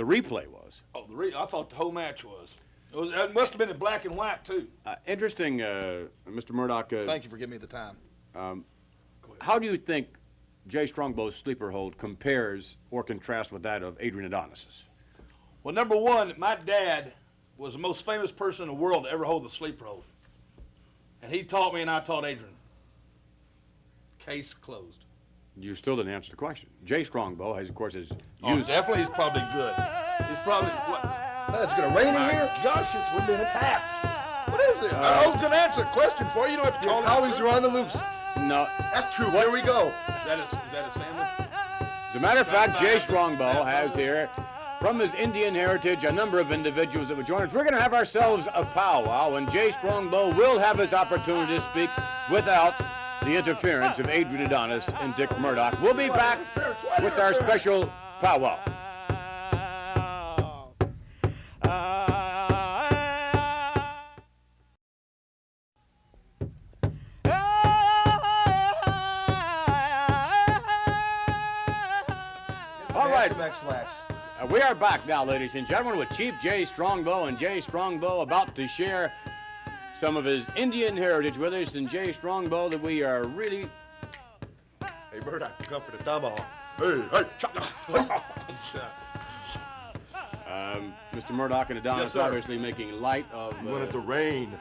replay was. Oh, I thought the whole match was. It must have been in black and white, too. Interesting, Mr. Murdoch. Thank you for giving me the time. How do you think Jay Strongbow's sleeper hold compares or contrasts with that of Adrian Adonis's? Well, number one, my dad was the most famous person in the world to ever hold the sleeper hold. And he taught me and I taught Adrian. Case closed. You still didn't answer the question. Jay Strongbow has, of course, is Oh, used. definitely he's probably good. He's probably, what? It's going to rain in here? Gosh, we're being attacked. What is it? I was going to answer a question for you. You don't have to call it. Howies are on the loose. No. F Troop, here we go. Is that his family? As a matter of fact, Jay Strongbow has here, from his Indian heritage, a number of individuals that would join us. We're going to have ourselves a powwow, and Jay Strongbow will have his opportunity to speak without the interference of Adrian Adonis and Dick Murdoch. We'll be back with our special powwow. All right. We are back now, ladies and gentlemen, with Chief Jay Strongbow, and Jay Strongbow about to share some of his Indian heritage with us. And Jay Strongbow, that we are really... Hey, Murdoch, come for the tomahawk. Hey, hey, Mr. Murdoch and Adonis Yes, sir. obviously making light of... You wanted the rain.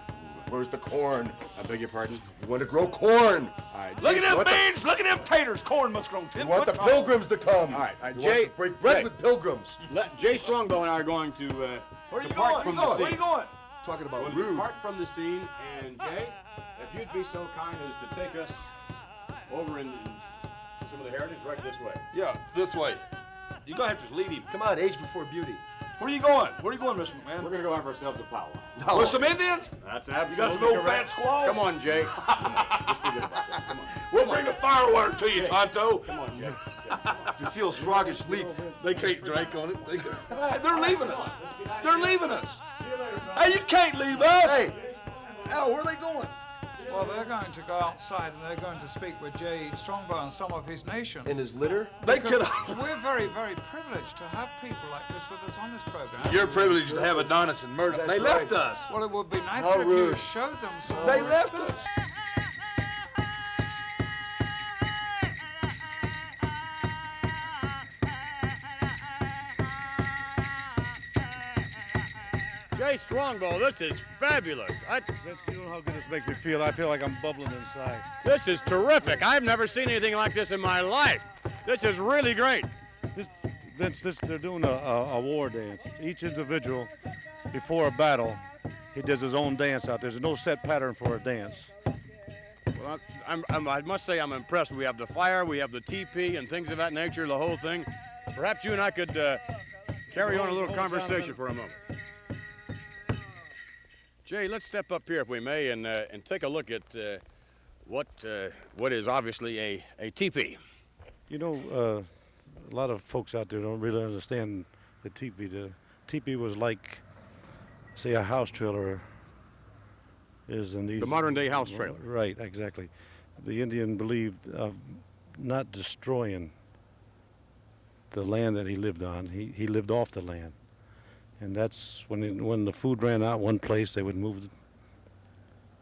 Where's the corn? I beg your pardon? You want to grow corn. All right, Look at them What the- beans! Look at them taters! Corn must grow 10 You want the foot tall. pilgrims to come. All right, You Jay, want to break bread Jay. with pilgrims. Jay Strongbow and I are going to Where are you depart going? from the Where scene. are you going? Talking We'll about rude. depart from the scene, and Jay, if you'd be so kind as to take us over in some of the heritage right this way. Yeah, this way. You're going to have to lead him. Come on, age before beauty. Where are you going? Where are you going, Mr. McMahon? We're going to go have ourselves a powwow. With some Indians? That's You absolutely got some old correct. fat squaws? Come on, Jay. Come on. Let's forget about that. Come on. We'll bring the firewater to you, Jay. Tonto. Come on, Jay. If you feel sluggish, leap. They can't drink on it. They're leaving us. They're leaving us. Hey, you can't leave us. Hey. Al, where are they going? Well, they're going to go outside and they're going to speak with Jay Strongbow and some of his nation. In his litter? They Because could. we're very, very privileged to have people like this with us on this program. You're privileged to have Adonis and Murdoch. They left us. Well, it would be How nicer if you rude. showed them some They respect. left us. Jay Strongbow, this is fabulous. You know how good this makes me feel. I feel like I'm bubbling inside. This is terrific. I've never seen anything like this in my life. This is really great. They're doing a war dance. Each individual, before a battle, he does his own dance out. There's no set pattern for a dance. Well, I must say I'm impressed. We have the fire, we have the teepee, and things of that nature, the whole thing. Perhaps you and I could carry on a little conversation for a moment. Jay, let's step up here, if we may, and take a look at what is obviously a teepee. You know, a lot of folks out there don't really understand the teepee. The teepee was like, say, a house trailer is in these. The modern-day house trailer. Right, exactly. The Indian believed of not destroying the land that he lived on. He lived off the land. And that's when the food ran out one place, they would move,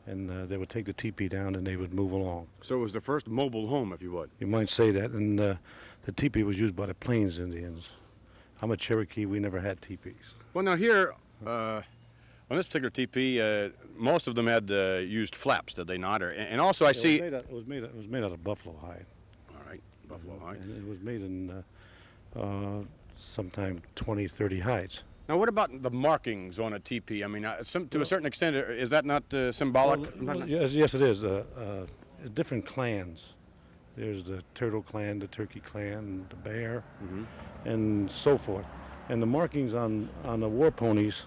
and they would take the teepee down and they would move along. So it was the first mobile home, if you would. You might say that. And the teepee was used by the Plains Indians. I'm a Cherokee. We never had teepees. Well, now here, on this particular teepee, most of them had used flaps, did they not? And also I see... It was made out of buffalo hide. All right, buffalo hide. And it was made in sometime 20, 30 hides. Now, what about the markings on a teepee? I mean, to a certain extent, is that not symbolic? Well, yes, it is. Different clans. There's the turtle clan, the turkey clan, the bear, and so forth. And the markings on the war ponies,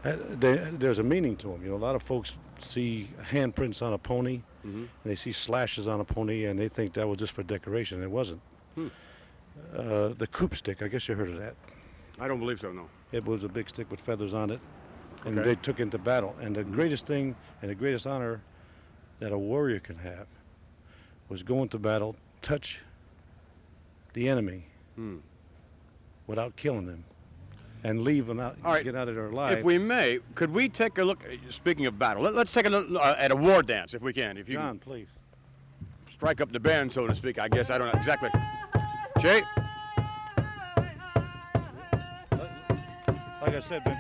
there's a meaning to them. You know, a lot of folks see handprints on a pony, and they see slashes on a pony, and they think that was just for decoration. It wasn't. The coop stick, I guess you heard of that. I don't believe so, no. It was a big stick with feathers on it, and Okay. they took into battle. And the greatest thing and the greatest honor that a warrior can have was go into battle, touch the enemy without killing them, and leave them out, All right. get out of there alive. If we may, could we take a look, speaking of battle, let's take a look at a war dance, if we can. If you John, can please. strike up the band, so to speak, I guess. I don't know exactly. Jay? like I said, Vince,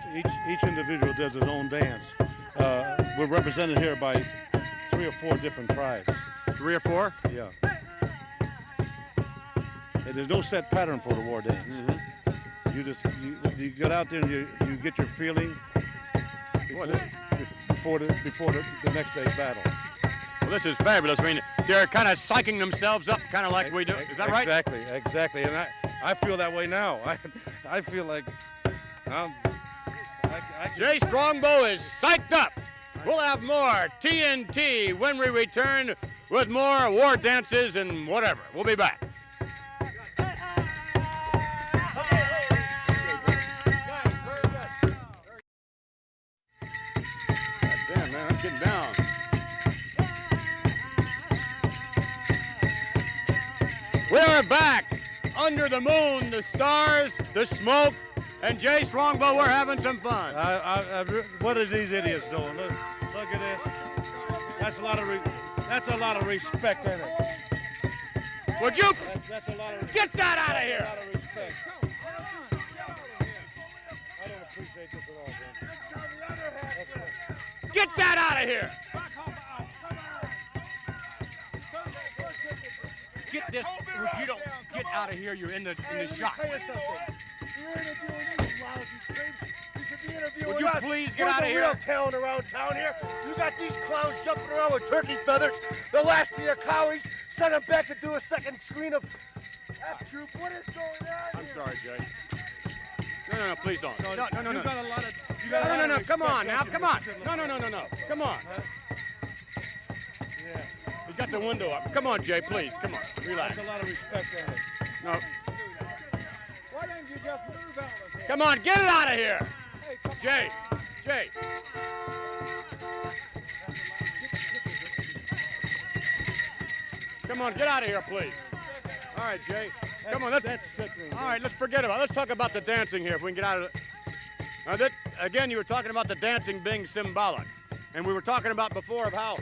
each individual does his own dance. We're represented here by 3 or 4 different tribes. 3 or 4? Yeah. And there's no set pattern for the war dance. You get out there and you get your feeling before the next day's battle. Well, this is fabulous. I mean, they're kind of psyching themselves up, kind of like we do. Is that right? Exactly. And I feel that way now. I feel like Jay Strongbow is psyched up. We'll have more TNT when we return with more war dances and whatever. We'll be back. Damn, man, I'm getting down. We're back. Under the moon, the stars, the smoke, and Jay Strongbow, we're having some fun. What is these idiots doing? Look at this. That's a lot of respect in it. Would you that's a lot of get that out of here? That's a lot of respect. I don't appreciate this at all, man. Get that out of here. Get this. If you don't get out of here, you're in the shot. Would you please get out of here? Real talent around town here. You got these clowns jumping around with turkey feathers. The last of your cowies sent them back to do a second screen of F-Troop. What is going on? I'm sorry, Jay. No, please don't. No. You got a lot of. No. Come on now. Come on. No. Come on. Yeah. He's got the window up. Come on, Jay, please. Come on. Relax. That's a lot of respect in it. No. Why don't you just move out of here? Come on, get it out of here. Jay. Come on, get out of here, please. All right, Jay. Come on, that's sickening. All right, let's forget about it. Let's talk about the dancing here if we can get out of it. Now, again, you were talking about the dancing being symbolic. And we were talking about before of how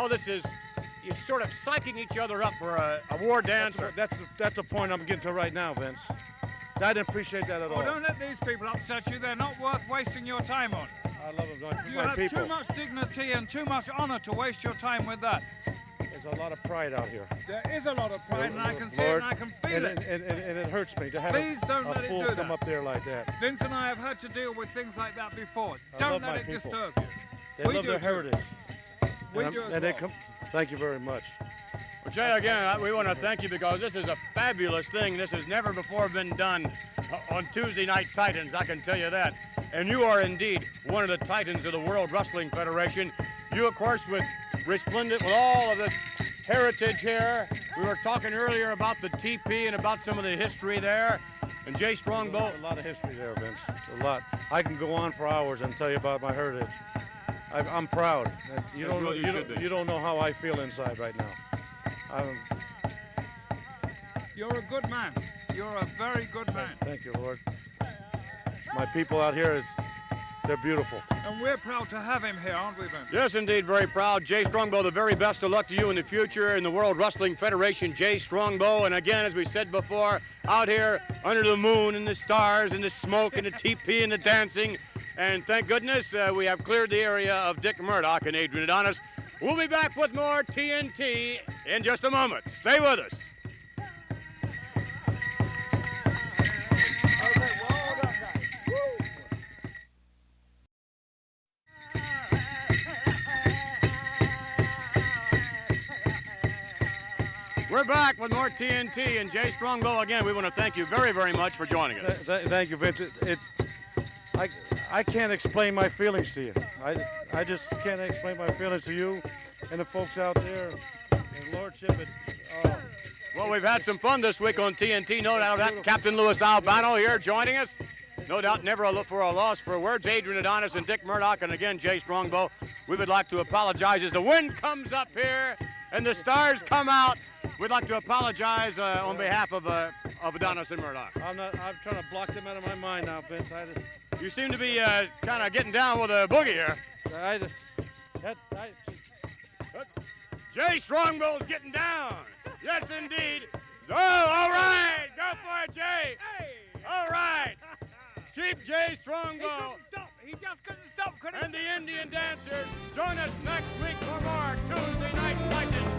this is, you're sort of psyching each other up for a war dance. That's the point I'm getting to right now, Vince. I didn't appreciate that at all. Oh, don't let these people upset you. They're not worth wasting your time on. I love them. You have too much dignity and too much honor to waste your time with that. There's a lot of pride out here. There is a lot of pride, and I can see it and I can feel it. And it hurts me to have Please don't let a it fool do that. come up there like that. Vince and I have had to deal with things like that before. I Don't love let my it people. disturb you. They love their heritage. We do as well. Thank you very much. Well, Jay, again, we want to thank you because this is a fabulous thing. This has never before been done on Tuesday Night Titans, I can tell you that. And you are indeed one of the titans of the World Wrestling Federation. You, of course, resplendent with all of this heritage here. We were talking earlier about the TP and about some of the history there. And Jay Strongbow. A lot of history there, Vince. A lot. I can go on for hours and tell you about my heritage. I'm proud. You don't know how I feel inside right now. You're a good man. You're a very good man. Thank you, Lord. My people out here, they're beautiful. And we're proud to have him here, aren't we, Vince? Yes, indeed, very proud. Jay Strongbow, the very best of luck to you in the future in the World Wrestling Federation. Jay Strongbow, and again, as we said before, out here under the moon and the stars and the smoke and the TP and the dancing. And thank goodness we have cleared the area of Dick Murdoch and Adrian Adonis. We'll be back with more TNT in just a moment. Stay with us. We're back with more TNT, and Jay Strongbow, again, we want to thank you very, very much for joining us. Thank you, Vince. I can't explain my feelings to you. I just can't explain my feelings to you and the folks out there, and Lordship. Well, we've had some fun this week on TNT. No doubt that Captain Louis Albano here joining us. No doubt never a look for a loss for words. Adrian Adonis and Dick Murdoch, and again, Jay Strongbow. We would like to apologize as the wind comes up here and the stars come out. We'd like to apologize on behalf of Adonis and Murdoch. I'm trying to block them out of my mind now, Vince. You seem to be kind of getting down with a boogie here. Jay Strongbow's getting down. Yes, indeed. Oh, all right. Go for it, Jay. All right. Cheap J Strongbow. He couldn't stop. He just couldn't stop, could he? And the Indian Dancers. Join us next week for more Tuesday Night Fighting.